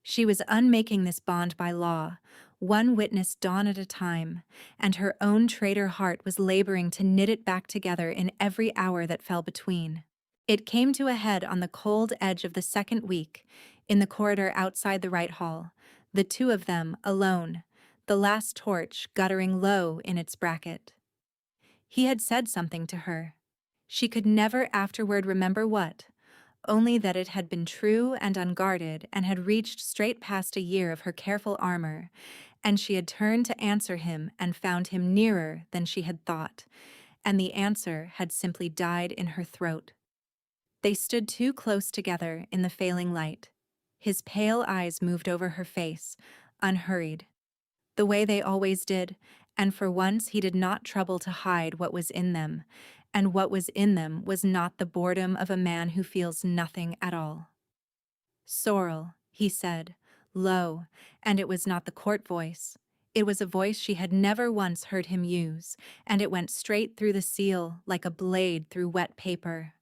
She was unmaking this bond by law, one witness dawn at a time, and her own traitor heart was laboring to knit it back together in every hour that fell between. It came to a head on the cold edge of the second week, in the corridor outside the Right Hall, the 2 of them alone, the last torch guttering low in its bracket. He had said something to her. She could never afterward remember what, only that it had been true and unguarded and had reached straight past a year of her careful armor, and she had turned to answer him and found him nearer than she had thought, and the answer had simply died in her throat. They stood too close together in the failing light. His pale eyes moved over her face, unhurried, the way they always did, and for once he did not trouble to hide what was in them, and what was in them was not the boredom of a man who feels nothing at all. "Sorrel," he said, low, and it was not the court voice. It was a voice she had never once heard him use, and it went straight through the seal like a blade through wet paper.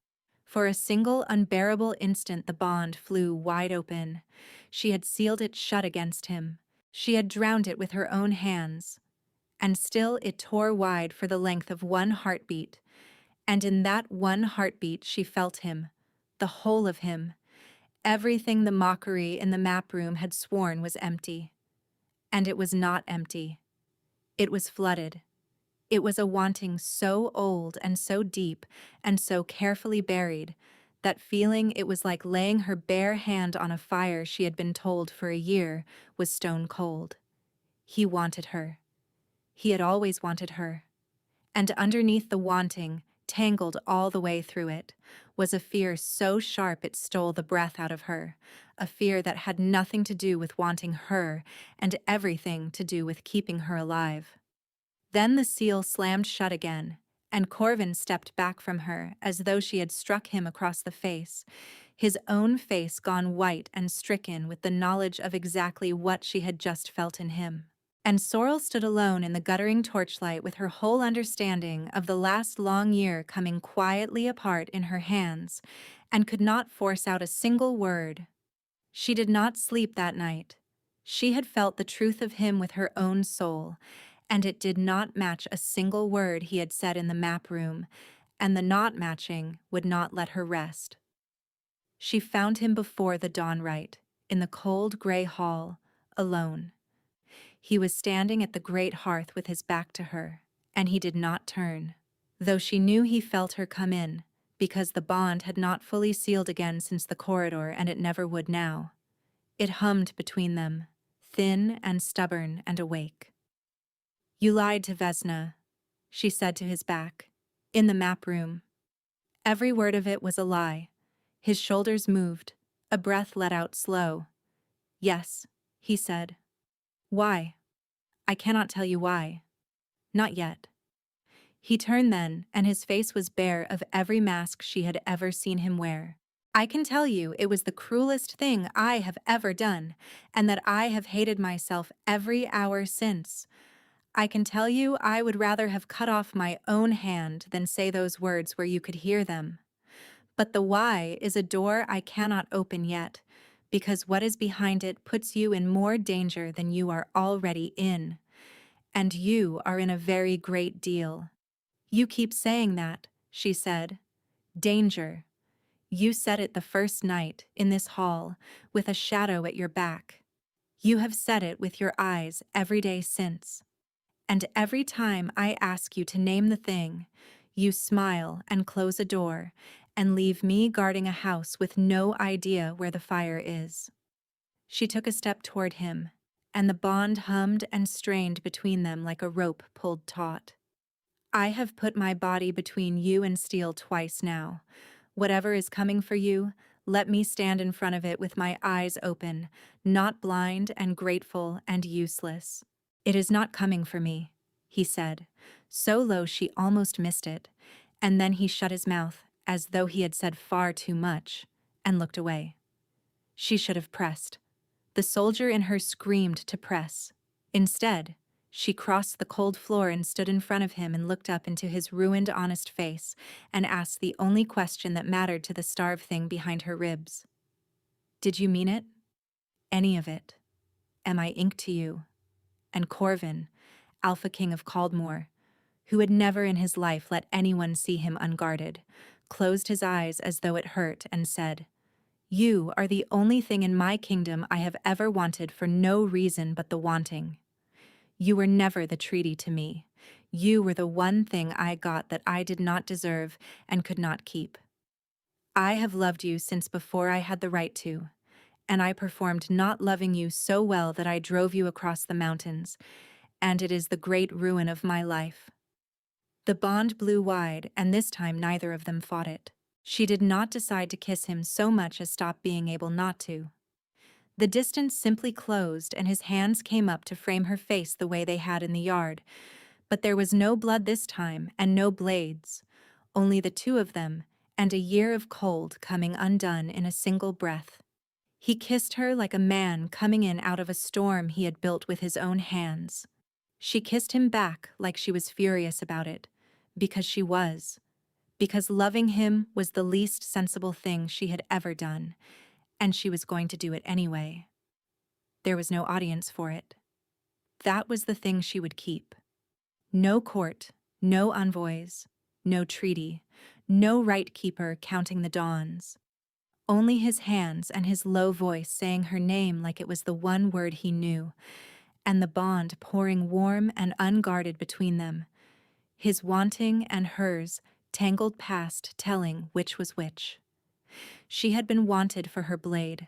For a single unbearable instant the bond flew wide open. She had sealed it shut against him. She had drowned it with her own hands. And still it tore wide for the length of one heartbeat. And in that one heartbeat she felt him, the whole of him, everything the mockery in the map room had sworn was empty. And it was not empty. It was flooded. It was a wanting so old and so deep and so carefully buried that feeling it was like laying her bare hand on a fire she had been told for a year was stone cold. He wanted her. He had always wanted her. And underneath the wanting, tangled all the way through it, was a fear so sharp it stole the breath out of her, a fear that had nothing to do with wanting her and everything to do with keeping her alive. Then the seal slammed shut again, and Corvin stepped back from her as though she had struck him across the face, his own face gone white and stricken with the knowledge of exactly what she had just felt in him. And Sorrel stood alone in the guttering torchlight with her whole understanding of the last long year coming quietly apart in her hands, and could not force out a single word. She did not sleep that night. She had felt the truth of him with her own soul, and it did not match a single word he had said in the map room, and the not matching would not let her rest. She found him before the dawnlight, in the cold gray hall, alone. He was standing at the great hearth with his back to her, and he did not turn, though she knew he felt her come in, because the bond had not fully sealed again since the corridor, and it never would now. It hummed between them, thin and stubborn and awake. "You lied to Vesna," she said to his back, "in the map room." Every word of it was a lie. His shoulders moved, a breath let out slow. "Yes," he said. "Why?" "I cannot tell you why. Not yet." He turned then, and his face was bare of every mask she had ever seen him wear. "I can tell you it was the cruelest thing I have ever done, and that I have hated myself every hour since. I can tell you I would rather have cut off my own hand than say those words where you could hear them. But the why is a door I cannot open yet, because what is behind it puts you in more danger than you are already in. And you are in a very great deal." "You keep saying that," she said. "Danger. You said it the first night, in this hall, with a shadow at your back. You have said it with your eyes every day since. And every time I ask you to name the thing, you smile and close a door, and leave me guarding a house with no idea where the fire is." She took a step toward him, and the bond hummed and strained between them like a rope pulled taut. "I have put my body between you and steel twice now. Whatever is coming for you, let me stand in front of it with my eyes open, not blind and grateful and useless." "It is not coming for me," he said, so low she almost missed it, and then he shut his mouth, as though he had said far too much, and looked away. She should have pressed. The soldier in her screamed to press. Instead, she crossed the cold floor and stood in front of him and looked up into his ruined, honest face and asked the only question that mattered to the starved thing behind her ribs. "Did you mean it? Any of it? Am I ink to you?" And Corvin, Alpha King of Caldmore, who had never in his life let anyone see him unguarded, closed his eyes as though it hurt and said, "You are the only thing in my kingdom I have ever wanted for no reason but the wanting. You were never the treaty to me. You were the one thing I got that I did not deserve and could not keep. I have loved you since before I had the right to, and I performed not loving you so well that I drove you across the mountains, and it is the great ruin of my life." The bond blew wide, and this time neither of them fought it. She did not decide to kiss him so much as stop being able not to. The distance simply closed, and his hands came up to frame her face the way they had in the yard. But there was no blood this time, and no blades. Only the two of them, and a year of cold coming undone in a single breath. He kissed her like a man coming in out of a storm he had built with his own hands. She kissed him back like she was furious about it, because she was. Because loving him was the least sensible thing she had ever done, and she was going to do it anyway. There was no audience for it. That was the thing she would keep. No court, no envoys, no treaty, no right keeper counting the dawns. Only his hands and his low voice saying her name like it was the one word he knew, and the bond pouring warm and unguarded between them. His wanting and hers tangled past telling which was which. She had been wanted for her blade.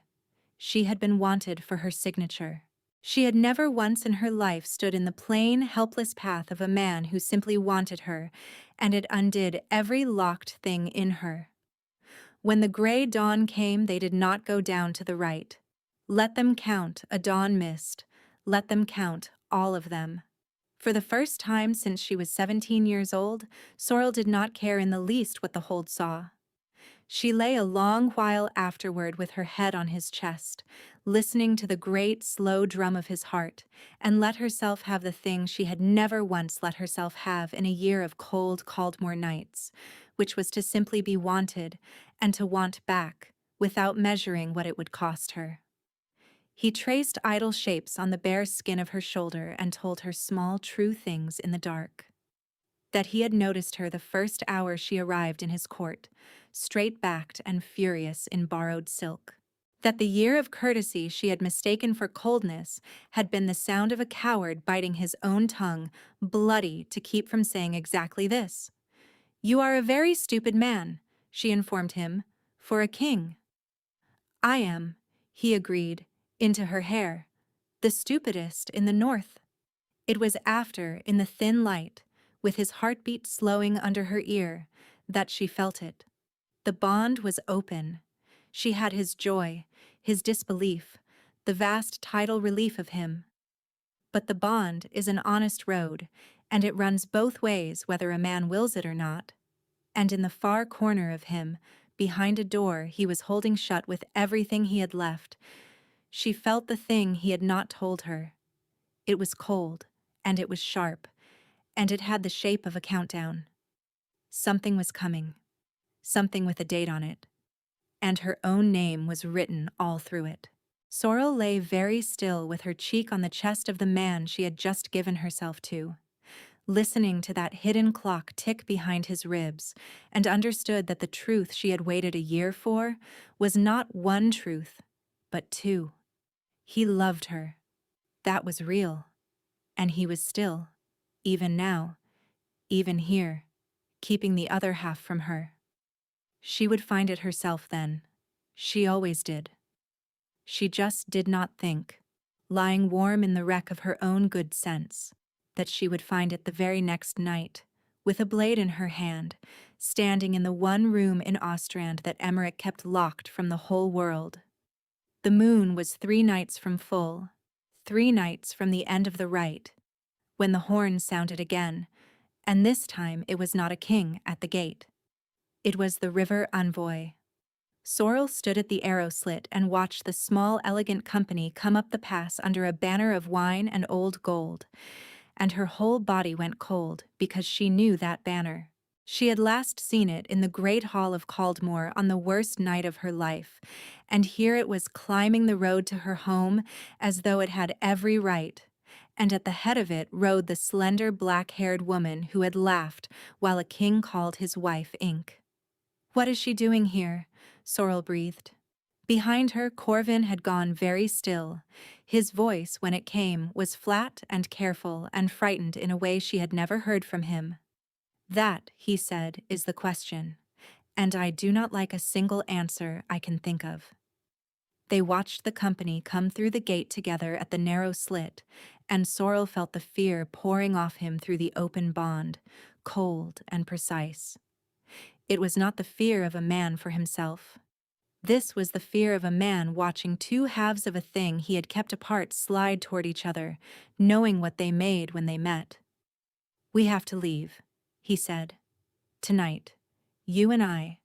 She had been wanted for her signature. She had never once in her life stood in the plain, helpless path of a man who simply wanted her, and it undid every locked thing in her. When the gray dawn came, they did not go down to the right. Let them count a dawn mist. Let them count all of them. For the first time since she was 17 years old, Sorrel did not care in the least what the hold saw. She lay a long while afterward with her head on his chest, listening to the great, slow drum of his heart, and let herself have the thing she had never once let herself have in a year of cold Caldmore nights, which was to simply be wanted and to want back, without measuring what it would cost her. He traced idle shapes on the bare skin of her shoulder and told her small, true things in the dark. That he had noticed her the first hour she arrived in his court, straight-backed and furious in borrowed silk. That the year of courtesy she had mistaken for coldness had been the sound of a coward biting his own tongue, bloody, to keep from saying exactly this. "You are a very stupid man," she informed him, "for a king." "I am," he agreed, into her hair, "the stupidest in the north." It was after, in the thin light, with his heartbeat slowing under her ear, that she felt it. The bond was open. She had his joy, his disbelief, the vast tidal relief of him. But the bond is an honest road, and it runs both ways whether a man wills it or not. And in the far corner of him, behind a door he was holding shut with everything he had left, she felt the thing he had not told her. It was cold, and it was sharp, and it had the shape of a countdown. Something was coming, something with a date on it, and her own name was written all through it. Sorrel lay very still with her cheek on the chest of the man she had just given herself to, listening to that hidden clock tick behind his ribs, and understood that the truth she had waited a year for was not one truth, but two. He loved her. That was real. And he was still, even now, even here, keeping the other half from her. She would find it herself then. She always did. She just did not think, lying warm in the wreck of her own good sense, that she would find it the very next night, with a blade in her hand, standing in the one room in Ostrand that Emmerich kept locked from the whole world. The moon was 3 nights from full, 3 nights from the end of the rite, when the horn sounded again, and this time it was not a king at the gate. It was the river envoy. Sorrel stood at the arrow slit and watched the small, elegant company come up the pass under a banner of wine and old gold, and her whole body went cold because she knew that banner. She had last seen it in the great hall of Caldmore on the worst night of her life, and here it was climbing the road to her home as though it had every right, and at the head of it rode the slender black-haired woman who had laughed while a king called his wife Ink. "What is she doing here?" Sorrel breathed. Behind her, Corvin had gone very still. His voice, when it came, was flat and careful and frightened in a way she had never heard from him. "That," he said, "is the question, and I do not like a single answer I can think of." They watched the company come through the gate together at the narrow slit, and Sorrel felt the fear pouring off him through the open bond, cold and precise. It was not the fear of a man for himself. This was the fear of a man watching 2 halves of a thing he had kept apart slide toward each other, knowing what they made when they met. "We have to leave," he said. "Tonight. You and I.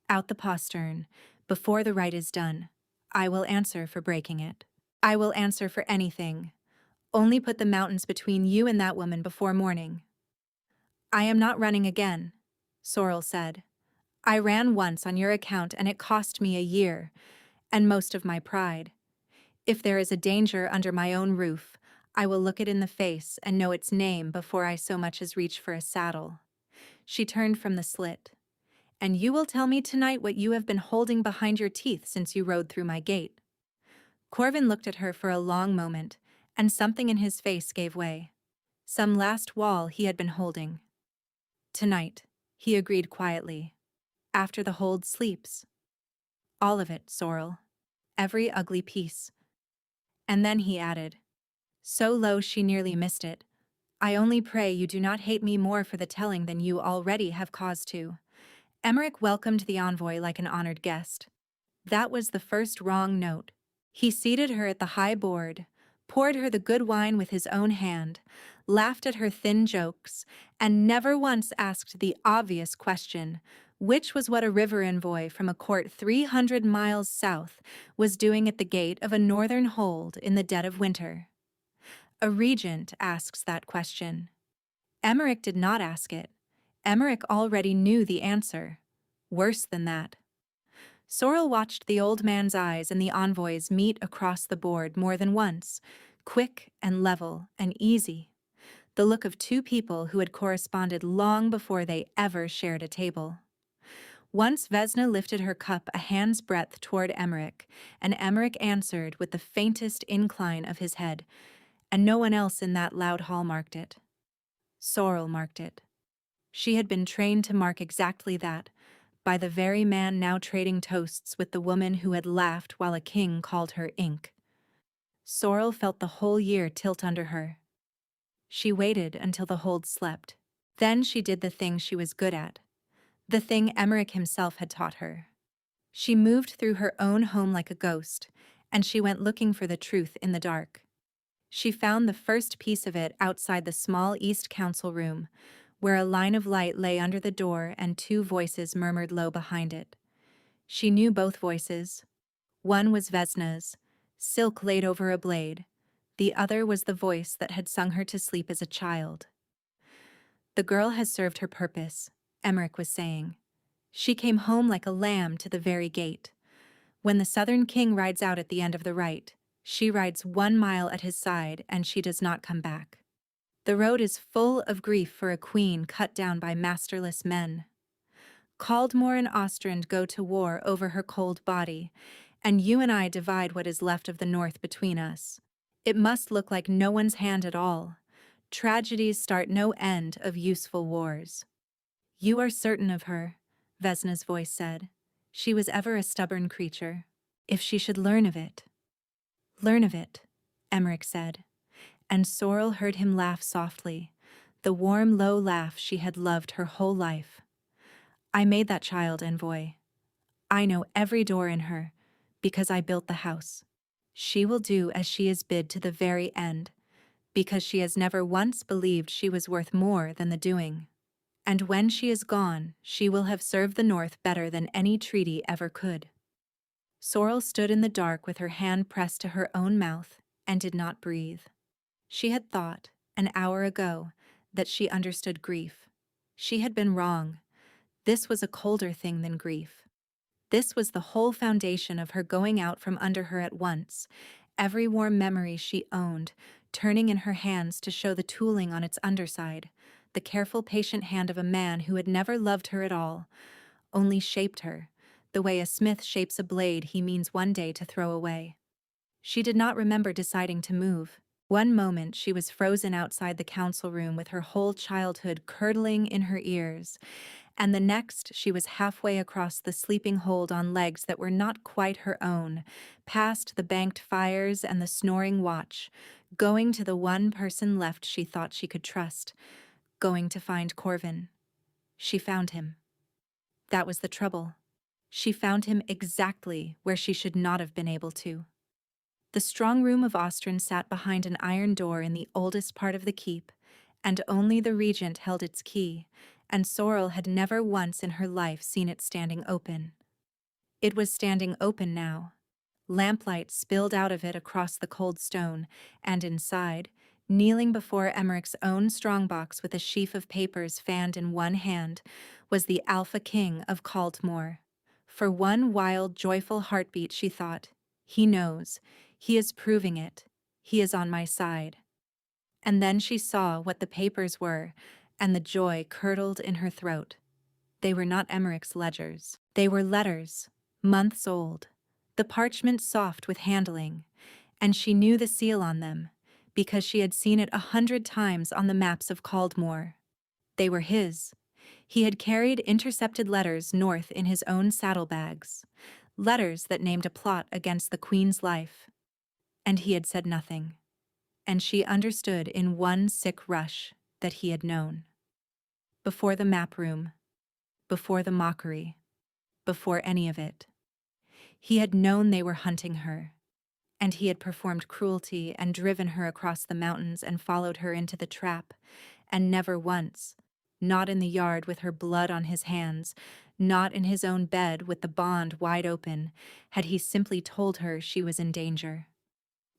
Out the postern. Before the rite is done. I will answer for breaking it. I will answer for anything. Only put the mountains between you and that woman before morning." "I am not running again," Sorrel said. "I ran once on your account and it cost me a year, and most of my pride. If there is a danger under my own roof, I will look it in the face and know its name before I so much as reach for a saddle." She turned from the slit. "And you will tell me tonight what you have been holding behind your teeth since you rode through my gate." Corvin looked at her for a long moment, and something in his face gave way. Some last wall he had been holding. "Tonight," he agreed quietly. "After the hold sleeps. All of it, Sorrel. Every ugly piece." And then he added, so low she nearly missed it, "I only pray you do not hate me more for the telling than you already have cause to." Emmerich welcomed the envoy like an honored guest. That was the first wrong note. He seated her at the high board, poured her the good wine with his own hand, laughed at her thin jokes, and never once asked the obvious question, which was what a river envoy from a court 300 miles south was doing at the gate of a northern hold in the dead of winter. A regent asks that question. Emmerich did not ask it. Emmerich already knew the answer. Worse than that. Sorrel watched the old man's eyes and the envoy's meet across the board more than once, quick and level and easy. The look of two people who had corresponded long before they ever shared a table. Once Vesna lifted her cup a hand's breadth toward Emmerich, and Emmerich answered with the faintest incline of his head, and no one else in that loud hall marked it. Sorrel marked it. She had been trained to mark exactly that, by the very man now trading toasts with the woman who had laughed while a king called her ink. Sorrel felt the whole year tilt under her. She waited until the hold slept. Then she did the thing she was good at, the thing Emmerich himself had taught her. She moved through her own home like a ghost, and she went looking for the truth in the dark. She found the first piece of it outside the small East Council room, where a line of light lay under the door and two voices murmured low behind it. She knew both voices. One was Vesna's, silk laid over a blade. The other was the voice that had sung her to sleep as a child. "The girl has served her purpose," Emmerich was saying. "She came home like a lamb to the very gate. When the Southern king rides out at the end of the right, she rides 1 mile at his side and she does not come back. The road is full of grief for a queen cut down by masterless men. Caldmore and Ostrand go to war over her cold body, and you and I divide what is left of the North between us. It must look like no one's hand at all. Tragedies start no end of useful wars." "You are certain of her," Vesna's voice said. "She was ever a stubborn creature. If she should learn of it." "Learn of it," Emmerich said, and Sorrel heard him laugh softly, the warm, low laugh she had loved her whole life. "I made that child, envoy. I know every door in her, because I built the house. She will do as she is bid to the very end, because she has never once believed she was worth more than the doing. And when she is gone, she will have served the North better than any treaty ever could." Sorrel stood in the dark with her hand pressed to her own mouth and did not breathe. She had thought, an hour ago, that she understood grief. She had been wrong. This was a colder thing than grief. This was the whole foundation of her going out from under her at once, every warm memory she owned, turning in her hands to show the tooling on its underside, the careful, patient hand of a man who had never loved her at all, only shaped her, the way a smith shapes a blade he means one day to throw away. She did not remember deciding to move. One moment she was frozen outside the council room with her whole childhood curdling in her ears, and the next she was halfway across the sleeping hold on legs that were not quite her own, past the banked fires and the snoring watch, going to the one person left she thought she could trust, going to find Corvin. She found him. That was the trouble. She found him exactly where she should not have been able to. The strong room of Ostrand sat behind an iron door in the oldest part of the keep, and only the regent held its key, and Sorrel had never once in her life seen it standing open. It was standing open now. Lamplight spilled out of it across the cold stone, and inside, kneeling before Emmerich's own strongbox with a sheaf of papers fanned in one hand, was the Alpha King of Caldmore. For one wild, joyful heartbeat she thought, "He knows. He is proving it. He is on my side." And then she saw what the papers were, and the joy curdled in her throat. They were not Emmerich's ledgers. They were letters, months old, the parchment soft with handling, and she knew the seal on them, because she had seen it 100 times on the maps of Caldmore. They were his. He had carried intercepted letters north in his own saddlebags, letters that named a plot against the Queen's life. And he had said nothing. And she understood in one sick rush that he had known. Before the map room, before the mockery, before any of it. He had known they were hunting her, and he had performed cruelty and driven her across the mountains and followed her into the trap, and never once, not in the yard with her blood on his hands, Not in his own bed with the bond wide open had he simply told her she was in danger.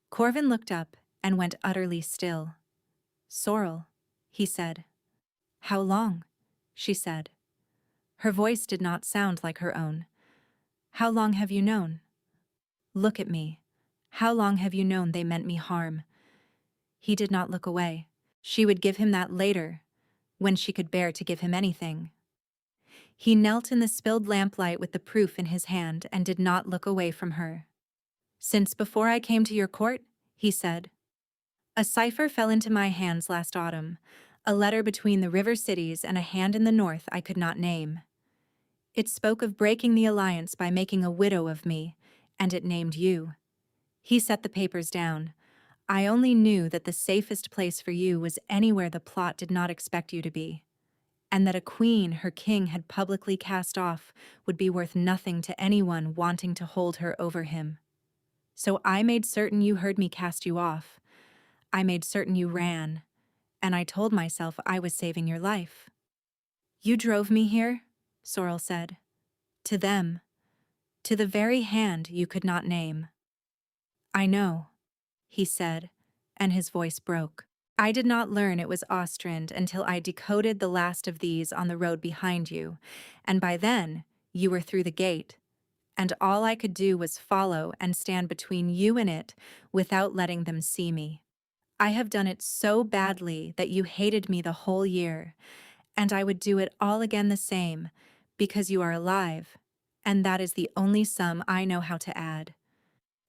Corvin looked up and went utterly still. "Sorrel," he said. "How long?" she said. Her voice did not sound like her own. "How long have you known?" "Look at me. How long have you known they meant me harm?" He did not look away. She would give him that later, when she could bear to give him anything. He knelt in the spilled lamplight with the proof in his hand and did not look away from her. "Since before I came to your court," he said. "A cipher fell into my hands last autumn, a letter between the river cities and a hand in the north I could not name. It spoke of breaking the alliance by making a widow of me, and it named you." He set the papers down. "I only knew that the safest place for you was anywhere the plot did not expect you to be, and that a queen her king had publicly cast off would be worth nothing to anyone wanting to hold her over him. So I made certain you heard me cast you off. I made certain you ran, and I told myself I was saving your life." "You drove me here," Sorrel said. "To them. To the very hand you could not name." "I know," he said, and his voice broke. "I did not learn it was Ostrand until I decoded the last of these on the road behind you, and by then you were through the gate, and all I could do was follow and stand between you and it without letting them see me. I have done it so badly that you hated me the whole year, and I would do it all again the same, because you are alive, and that is the only sum I know how to add."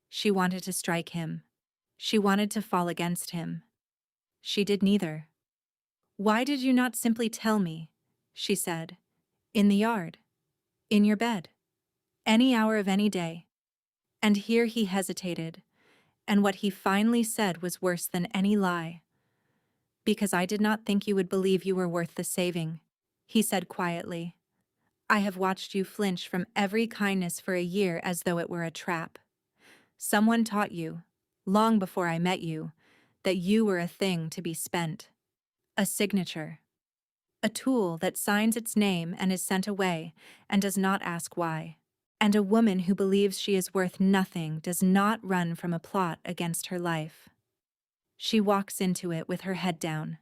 She wanted to strike him. She wanted to fall against him. She did neither. "Why did you not simply tell me?" she said. "In the yard. In your bed. Any hour of any day." And here he hesitated, and what he finally said was worse than any lie. "Because I did not think you would believe you were worth the saving," he said quietly. "I have watched you flinch from every kindness for a year as though it were a trap. Someone taught you, long before I met you, that you were a thing to be spent. A signature. A tool that signs its name and is sent away and does not ask why. And a woman who believes she is worth nothing does not run from a plot against her life. She walks into it with her head down.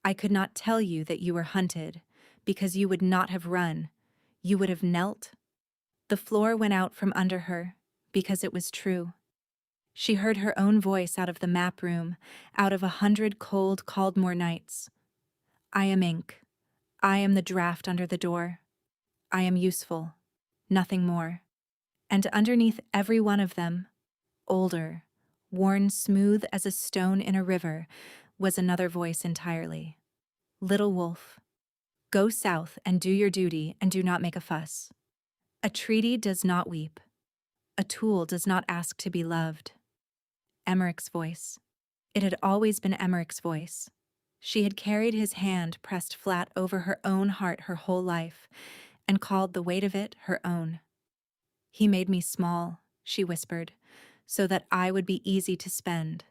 I could not tell you that you were hunted, because you would not have run. You would have knelt. The floor went out from under her, because it was true. She heard her own voice out of the map room, out of 100 cold Caldmore nights. I am ink. I am the draft under the door. I am useful. Nothing more. And underneath every one of them, older, worn smooth as a stone in a river, was another voice entirely. Little wolf, go south and do your duty and do not make a fuss. A treaty does not weep. A tool does not ask to be loved. Emmerich's voice. It had always been Emmerich's voice. She had carried his hand pressed flat over her own heart her whole life, and called the weight of it her own. He made me small, she whispered, so that I would be easy to spend.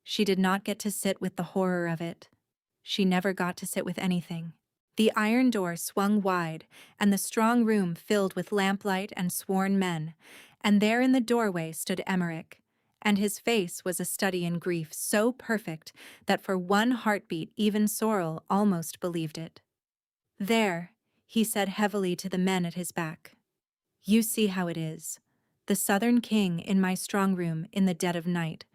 She did not get to sit with the horror of it. She never got to sit with anything. The iron door swung wide, and the strong room filled with lamplight and sworn men, and there in the doorway stood Emmerich, and his face was a study in grief so perfect that for one heartbeat even Sorrel almost believed it. "There," he said heavily to the men at his back. "You see how it is. The Southern King in my strong room in the dead of night,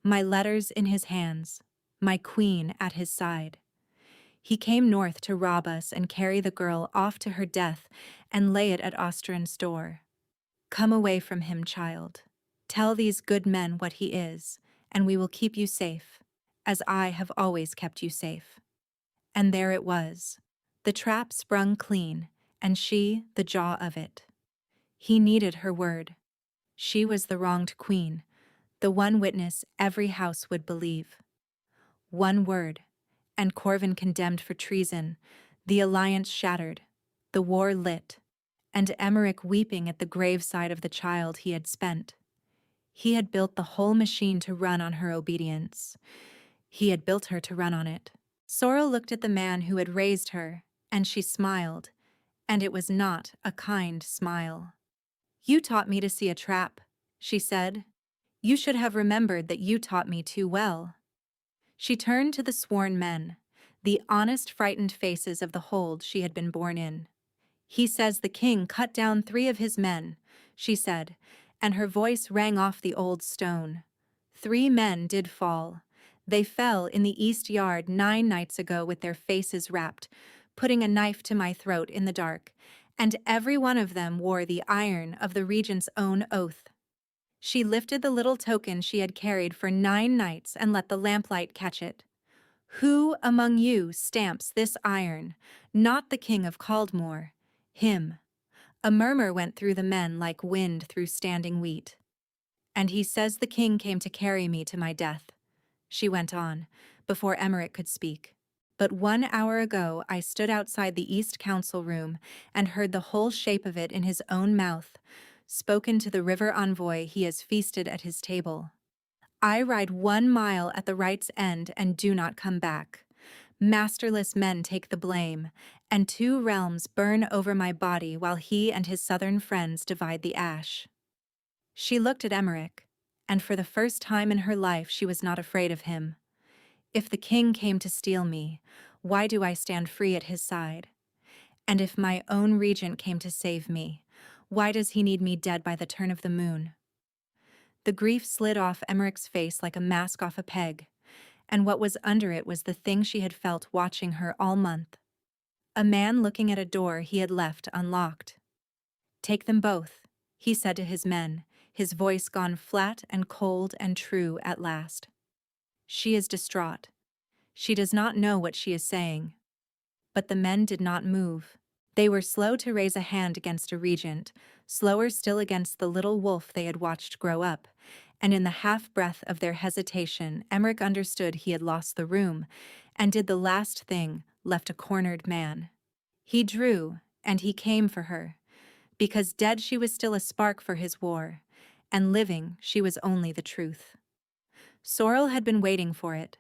my letters in his hands, my queen at his side. He came north to rob us and carry the girl off to her death and lay it at Ostrand's door. Come away from him, child. Tell these good men what he is, and we will keep you safe, as I have always kept you safe." And there it was. The trap sprung clean, and she the jaw of it. He needed her word. She was the wronged queen, the one witness every house would believe. One word, and Corvin condemned for treason, the alliance shattered, the war lit, and Emmerich weeping at the graveside of the child he had spent. He had built the whole machine to run on her obedience. He had built her to run on it. Sorrel looked at the man who had raised her, and she smiled, and it was not a kind smile. "You taught me to see a trap," she said. "You should have remembered that you taught me too well." She turned to the sworn men, the honest, frightened faces of the hold she had been born in. "He says the king cut down 3 of his men," she said, and her voice rang off the old stone. 3 men did fall. They fell in the east yard 9 nights ago with their faces wrapped, putting a knife to my throat in the dark, and every one of them wore the iron of the regent's own oath. She lifted the little token she had carried for 9 nights and let the lamplight catch it. "Who among you stamps this iron? Not the king of Caldmore. Him." A murmur went through the men like wind through standing wheat. "And he says the king came to carry me to my death," she went on, before Emmerich could speak. "But 1 hour ago I stood outside the East Council room and heard the whole shape of it in his own mouth, spoken to the river envoy he has feasted at his table. I ride 1 mile at the right's end and do not come back. Masterless men take the blame, and 2 realms burn over my body while he and his southern friends divide the ash." She looked at Emmerich, and for the first time in her life she was not afraid of him. "If the king came to steal me, why do I stand free at his side? And if my own regent came to save me, why does he need me dead by the turn of the moon?" The grief slid off Emmerich's face like a mask off a peg, and what was under it was the thing she had felt watching her all month. A man looking at a door he had left unlocked. "Take them both," he said to his men, his voice gone flat and cold and true at last. She is distraught. She does not know what she is saying. But the men did not move. They were slow to raise a hand against a regent, slower still against the little wolf they had watched grow up, and in the half-breath of their hesitation Emmerich understood he had lost the room, and did the last thing, left a cornered man. He drew, and he came for her, because dead she was still a spark for his war, and living she was only the truth. Sorrel had been waiting for it.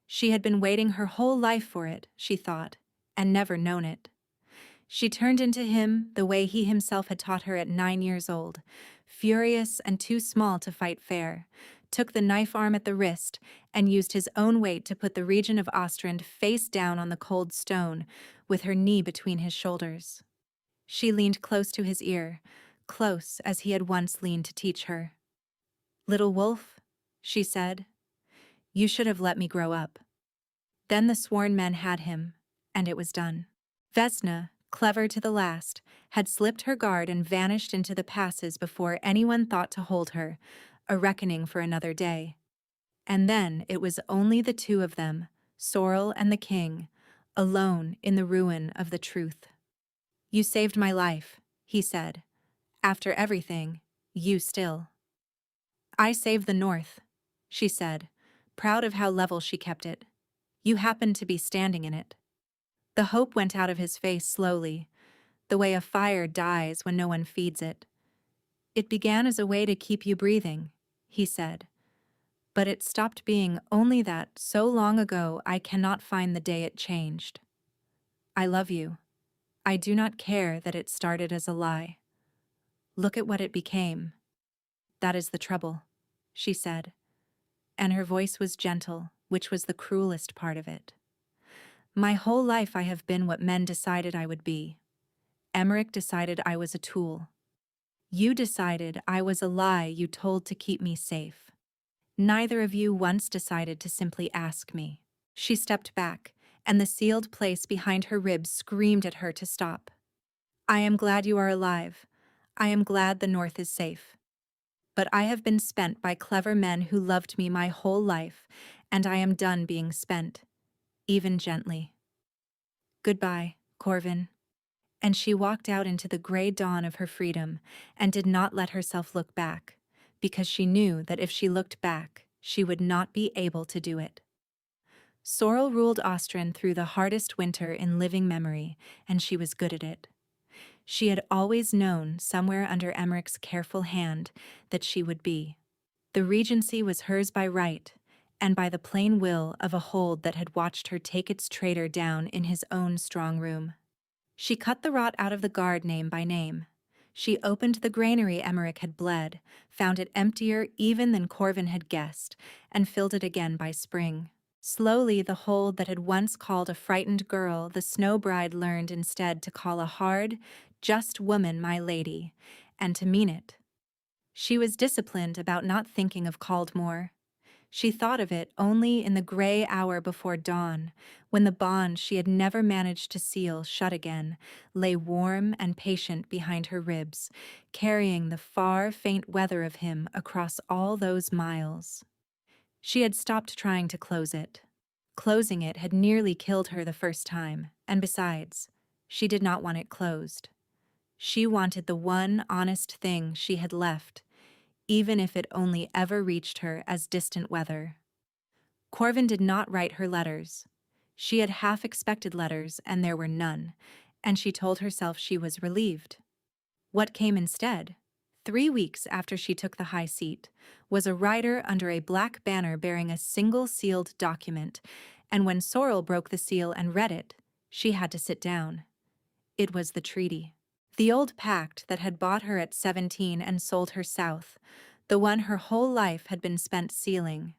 She had been waiting her whole life for it, she thought, and never known it. She turned into him the way he himself had taught her at 9 years old, furious and too small to fight fair, took the knife arm at the wrist, and used his own weight to put the Regent of Ostrand face down on the cold stone, with her knee between his shoulders. She leaned close to his ear, close as he had once leaned to teach her. "Little wolf," she said, "you should have let me grow up." Then the sworn men had him, and it was done. Vesna, clever to the last, had slipped her guard and vanished into the passes before anyone thought to hold her, a reckoning for another day. And then it was only the 2 of them, Sorrel and the king, alone in the ruin of the truth. "You saved my life," he said. "After everything, you still." "I saved the North," she said, proud of how level she kept it. "You happened to be standing in it." The hope went out of his face slowly, the way a fire dies when no one feeds it. "It began as a way to keep you breathing," he said. "But it stopped being only that so long ago I cannot find the day it changed. I love you. I do not care that it started as a lie. Look at what it became. That is the trouble," she said, and her voice was gentle, which was the cruelest part of it. "My whole life I have been what men decided I would be. Emmerich decided I was a tool. You decided I was a lie you told to keep me safe. Neither of you once decided to simply ask me." She stepped back, and the sealed place behind her ribs screamed at her to stop. "I am glad you are alive. I am glad the North is safe. But I have been spent by clever men who loved me my whole life, and I am done being spent, even gently. Goodbye, Corvin." And she walked out into the gray dawn of her freedom and did not let herself look back, because she knew that if she looked back, she would not be able to do it. Sorrel ruled Ostrand through the hardest winter in living memory, and she was good at it. She had always known, somewhere under Emmerich's careful hand, that she would be. The regency was hers by right, and by the plain will of a hold that had watched her take its traitor down in his own strong room. She cut the rot out of the guard name by name. She opened the granary Emmerich had bled, found it emptier even than Corvin had guessed, and filled it again by spring. Slowly, the hold that had once called a frightened girl, the snow bride learned instead to call a hard, just woman my lady, and to mean it. She was disciplined about not thinking of Caldmore. She thought of it only in the gray hour before dawn, when the bond she had never managed to seal shut again, lay warm and patient behind her ribs, carrying the far, faint weather of him across all those miles. She had stopped trying to close it. Closing it had nearly killed her the first time, and besides, she did not want it closed. She wanted the one honest thing she had left, even if it only ever reached her as distant weather. Corvin did not write her letters. She had half expected letters, and there were none, and she told herself she was relieved. What came instead, 3 weeks after she took the high seat, was a rider under a black banner bearing a single sealed document, and when Sorrel broke the seal and read it, she had to sit down. It was the treaty. The old pact that had bought her at 17 and sold her south, the one her whole life had been spent sealing.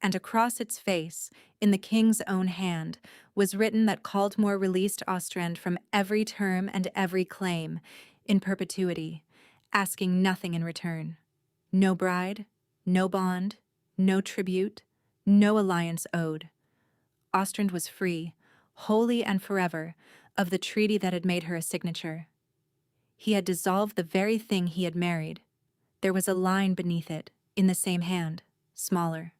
And across its face, in the king's own hand, was written that Caldmore released Ostrand from every term and every claim, in perpetuity, asking nothing in return. No bride, no bond, no tribute, no alliance owed. Ostrand was free, wholly and forever, of the treaty that had made her a signature. He had dissolved the very thing he had married. There was a line beneath it, in the same hand, smaller.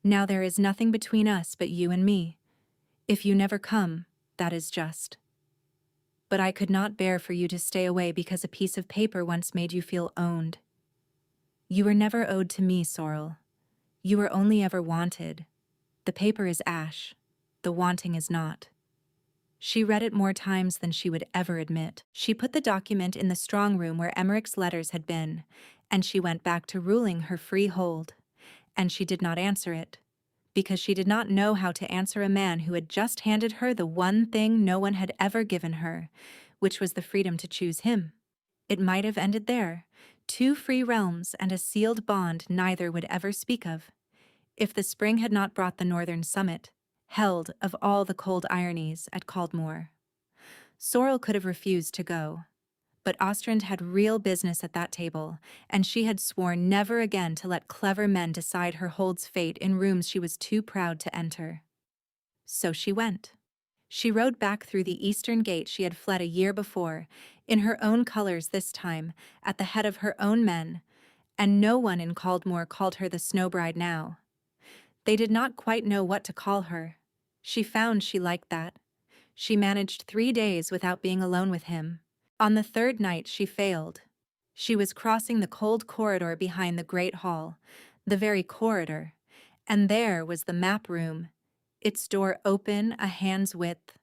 Now there is nothing between us but you and me. If you never come, that is just. But I could not bear for you to stay away because a piece of paper once made you feel owned. You were never owed to me, Sorrel. You were only ever wanted. The paper is ash. The wanting is not. She read it more times than she would ever admit. She put the document in the strong room where Emmerich's letters had been, and she went back to ruling her free hold. And she did not answer it, because she did not know how to answer a man who had just handed her the one thing no one had ever given her, which was the freedom to choose him. It might have ended there, 2 free realms and a sealed bond neither would ever speak of, if the spring had not brought the northern summit, held of all the cold ironies at Caldmore. Sorrel could have refused to go, but Ostrand had real business at that table, and she had sworn never again to let clever men decide her hold's fate in rooms she was too proud to enter. So she went. She rode back through the eastern gate she had fled a year before, in her own colors this time, at the head of her own men, and no one in Caldmore called her the Snow Bride now. They did not quite know what to call her. She found she liked that. She managed 3 days without being alone with him. On the 3rd night she failed. She was crossing the cold corridor behind the great hall, the very corridor, and there was the map room, its door open a hand's width,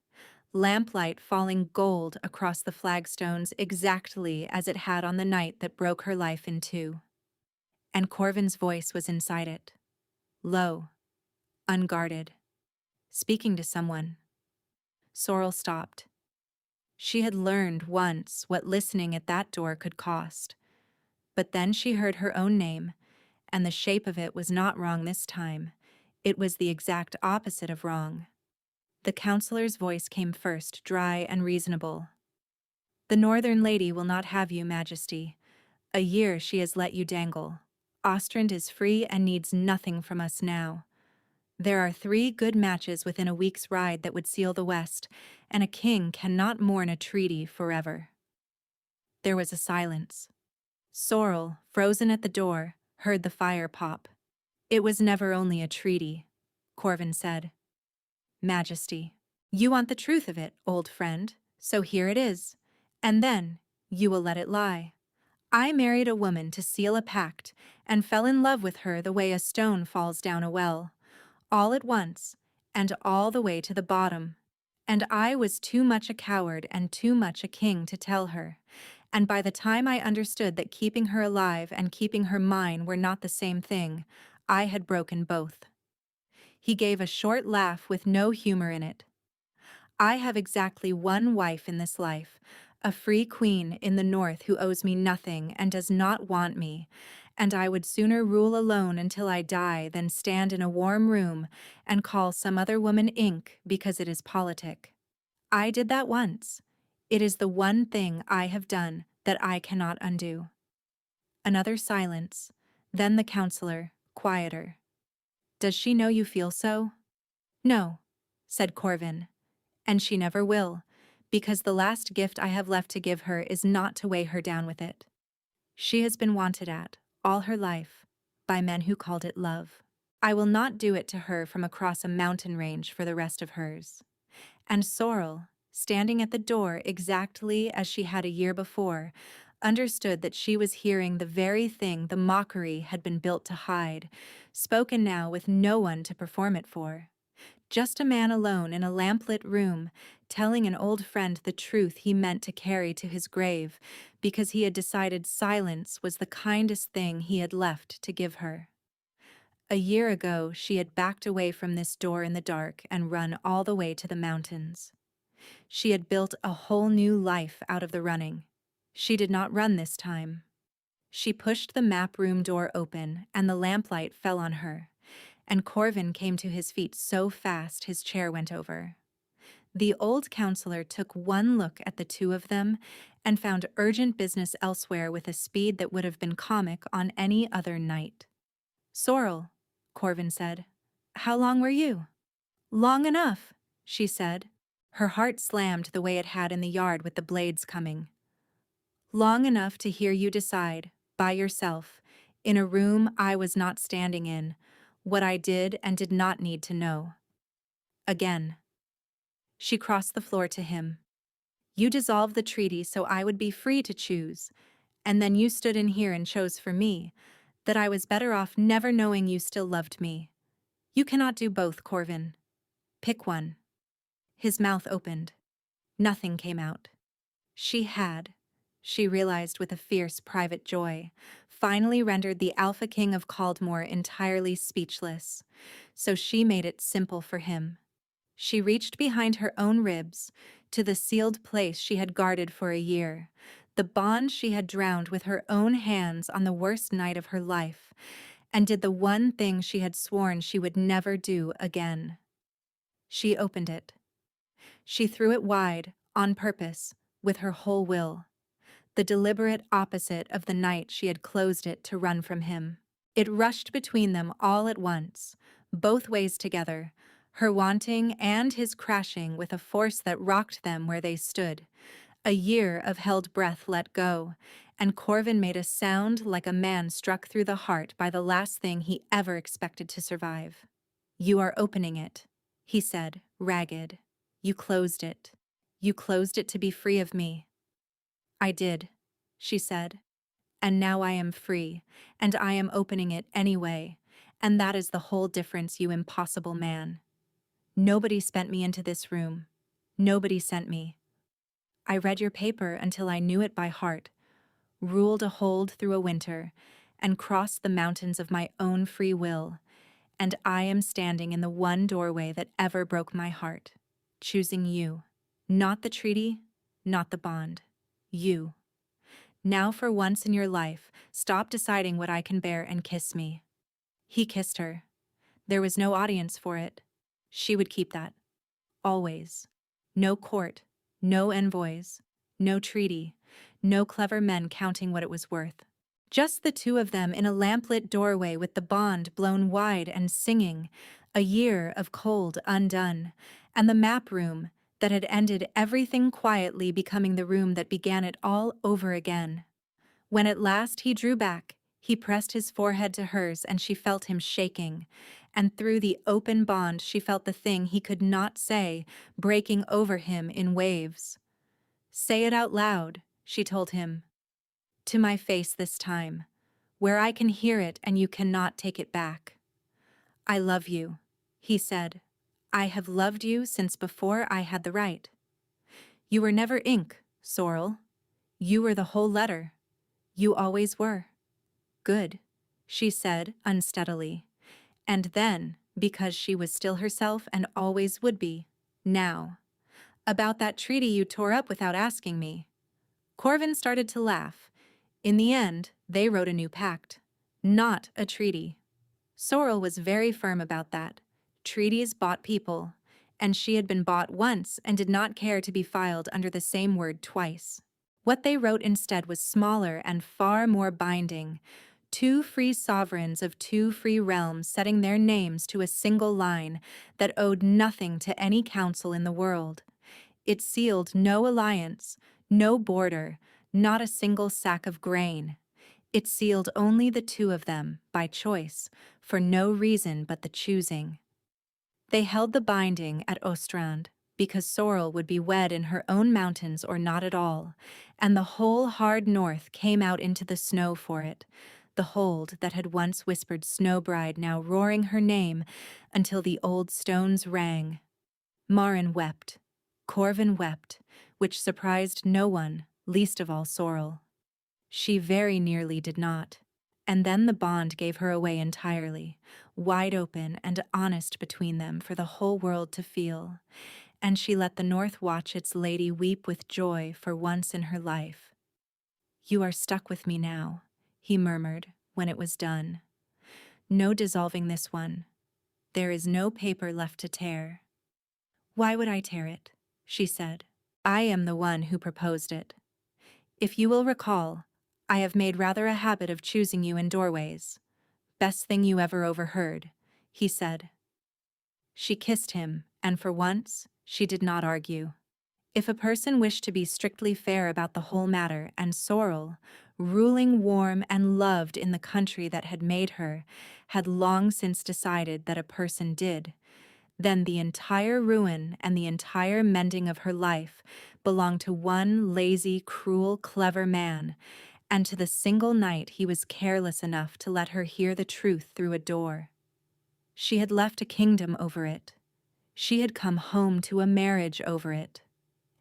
lamplight falling gold across the flagstones exactly as it had on the night that broke her life in 2. And Corvin's voice was inside it, low, unguarded, speaking to someone. Sorrel stopped. She had learned once what listening at that door could cost, but then she heard her own name, and the shape of it was not wrong this time. It was the exact opposite of wrong. The counselor's voice came first, dry and reasonable. The northern lady will not have you, Majesty. A year she has let you dangle. Ostrand is free and needs nothing from us now. There are 3 good matches within a week's ride that would seal the West, and a king cannot mourn a treaty forever. There was a silence. Sorrel, frozen at the door, heard the fire pop. It was never only a treaty, Corvin said. Majesty, you want the truth of it, old friend, so here it is. And then, you will let it lie. I married a woman to seal a pact, and fell in love with her the way a stone falls down a well. All at once, and all the way to the bottom. And I was too much a coward and too much a king to tell her. And by the time I understood that keeping her alive and keeping her mine were not the same thing, I had broken both. He gave a short laugh with no humor in it. I have exactly one wife in this life, a free queen in the north who owes me nothing and does not want me, and I would sooner rule alone until I die than stand in a warm room and call some other woman ink because it is politic. I did that once. It is the one thing I have done that I cannot undo. Another silence, then the counselor, quieter. Does she know you feel so? No, said Corvin, and she never will, because the last gift I have left to give her is not to weigh her down with it. She has been wanted at, all her life, by men who called it love. I will not do it to her from across a mountain range for the rest of hers. And Sorrel, standing at the door exactly as she had a year before, understood that she was hearing the very thing the mockery had been built to hide, spoken now with no one to perform it for. Just a man alone in a lamplit room, telling an old friend the truth he meant to carry to his grave, because he had decided silence was the kindest thing he had left to give her. A year ago, she had backed away from this door in the dark and run all the way to the mountains. She had built a whole new life out of the running. She did not run this time. She pushed the map room door open, and the lamplight fell on her, and Corvin came to his feet so fast his chair went over. The old counselor took one look at the two of them and found urgent business elsewhere with a speed that would have been comic on any other night. Sorrel, Corvin said. How long were you? Long enough, she said. Her heart slammed the way it had in the yard with the blades coming. Long enough to hear you decide, by yourself, in a room I was not standing in, what I did and did not need to know. Again. She crossed the floor to him. You dissolved the treaty so I would be free to choose, and then you stood in here and chose for me, that I was better off never knowing you still loved me. You cannot do both, Corvin. Pick one. His mouth opened. Nothing came out. She had, she realized with a fierce private joy, finally rendered the Alpha King of Caldmore entirely speechless, so she made it simple for him. She reached behind her own ribs, to the sealed place she had guarded for a year, the bond she had drowned with her own hands on the worst night of her life, and did the one thing she had sworn she would never do again. She opened it. She threw it wide, on purpose, with her whole will, the deliberate opposite of the night she had closed it to run from him. It rushed between them all at once, both ways together, her wanting and his crashing with a force that rocked them where they stood. A year of held breath let go, and Corvin made a sound like a man struck through the heart by the last thing he ever expected to survive. You are opening it, he said, ragged. You closed it. You closed it to be free of me. I did, she said. And now I am free, and I am opening it anyway, and that is the whole difference, you impossible man. Nobody sent me into this room. Nobody sent me. I read your paper until I knew it by heart, ruled a hold through a winter, and crossed the mountains of my own free will, and I am standing in the one doorway that ever broke my heart, choosing you. Not the treaty, not the bond. You. Now for once in your life, stop deciding what I can bear and kiss me. He kissed her. There was no audience for it. She would keep that. Always. No court, no envoys, no treaty, no clever men counting what it was worth. Just the two of them in a lamplit doorway with the bond blown wide and singing, a year of cold undone, and the map room that had ended everything quietly becoming the room that began it all over again. When at last he drew back, he pressed his forehead to hers and she felt him shaking, and through the open bond she felt the thing he could not say breaking over him in waves. Say it out loud, she told him. To my face this time, where I can hear it and you cannot take it back. I love you, he said. I have loved you since before I had the right. You were never ink, Sorrel. You were the whole letter. You always were. Good, she said unsteadily. And then, because she was still herself and always would be, now. About that treaty you tore up without asking me. Corvin started to laugh. In the end, they wrote a new pact. Not a treaty. Sorrel was very firm about that. Treaties bought people, and she had been bought once and did not care to be filed under the same word twice. What they wrote instead was smaller and far more binding. Two free sovereigns of two free realms setting their names to a single line that owed nothing to any council in the world. It sealed no alliance, no border, not a single sack of grain. It sealed only the two of them, by choice, for no reason but the choosing. They held the binding at Ostrand, because Sorrel would be wed in her own mountains or not at all, and the whole hard north came out into the snow for it, the hold that had once whispered Snowbride now roaring her name until the old stones rang. Marin wept. Corvin wept, which surprised no one, least of all Sorrel. She very nearly did not. And then the bond gave her away entirely, wide open and honest between them for the whole world to feel, and she let the North watch its lady weep with joy for once in her life. "You are stuck with me now," he murmured when it was done. "No dissolving this one. There is no paper left to tear." "Why would I tear it?" she said. "I am the one who proposed it. If you will recall, I have made rather a habit of choosing you in doorways. Best thing you ever overheard," he said. She kissed him, and for once, she did not argue. If a person wished to be strictly fair about the whole matter, and Sorrel, ruling warm and loved in the country that had made her, had long since decided that a person did, then the entire ruin and the entire mending of her life belonged to one lazy, cruel, clever man, and to the single night he was careless enough to let her hear the truth through a door. She had left a kingdom over it. She had come home to a marriage over it.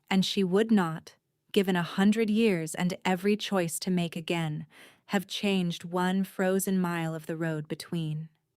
And she would not, given 100 years and every choice to make again, have changed one frozen mile of the road between.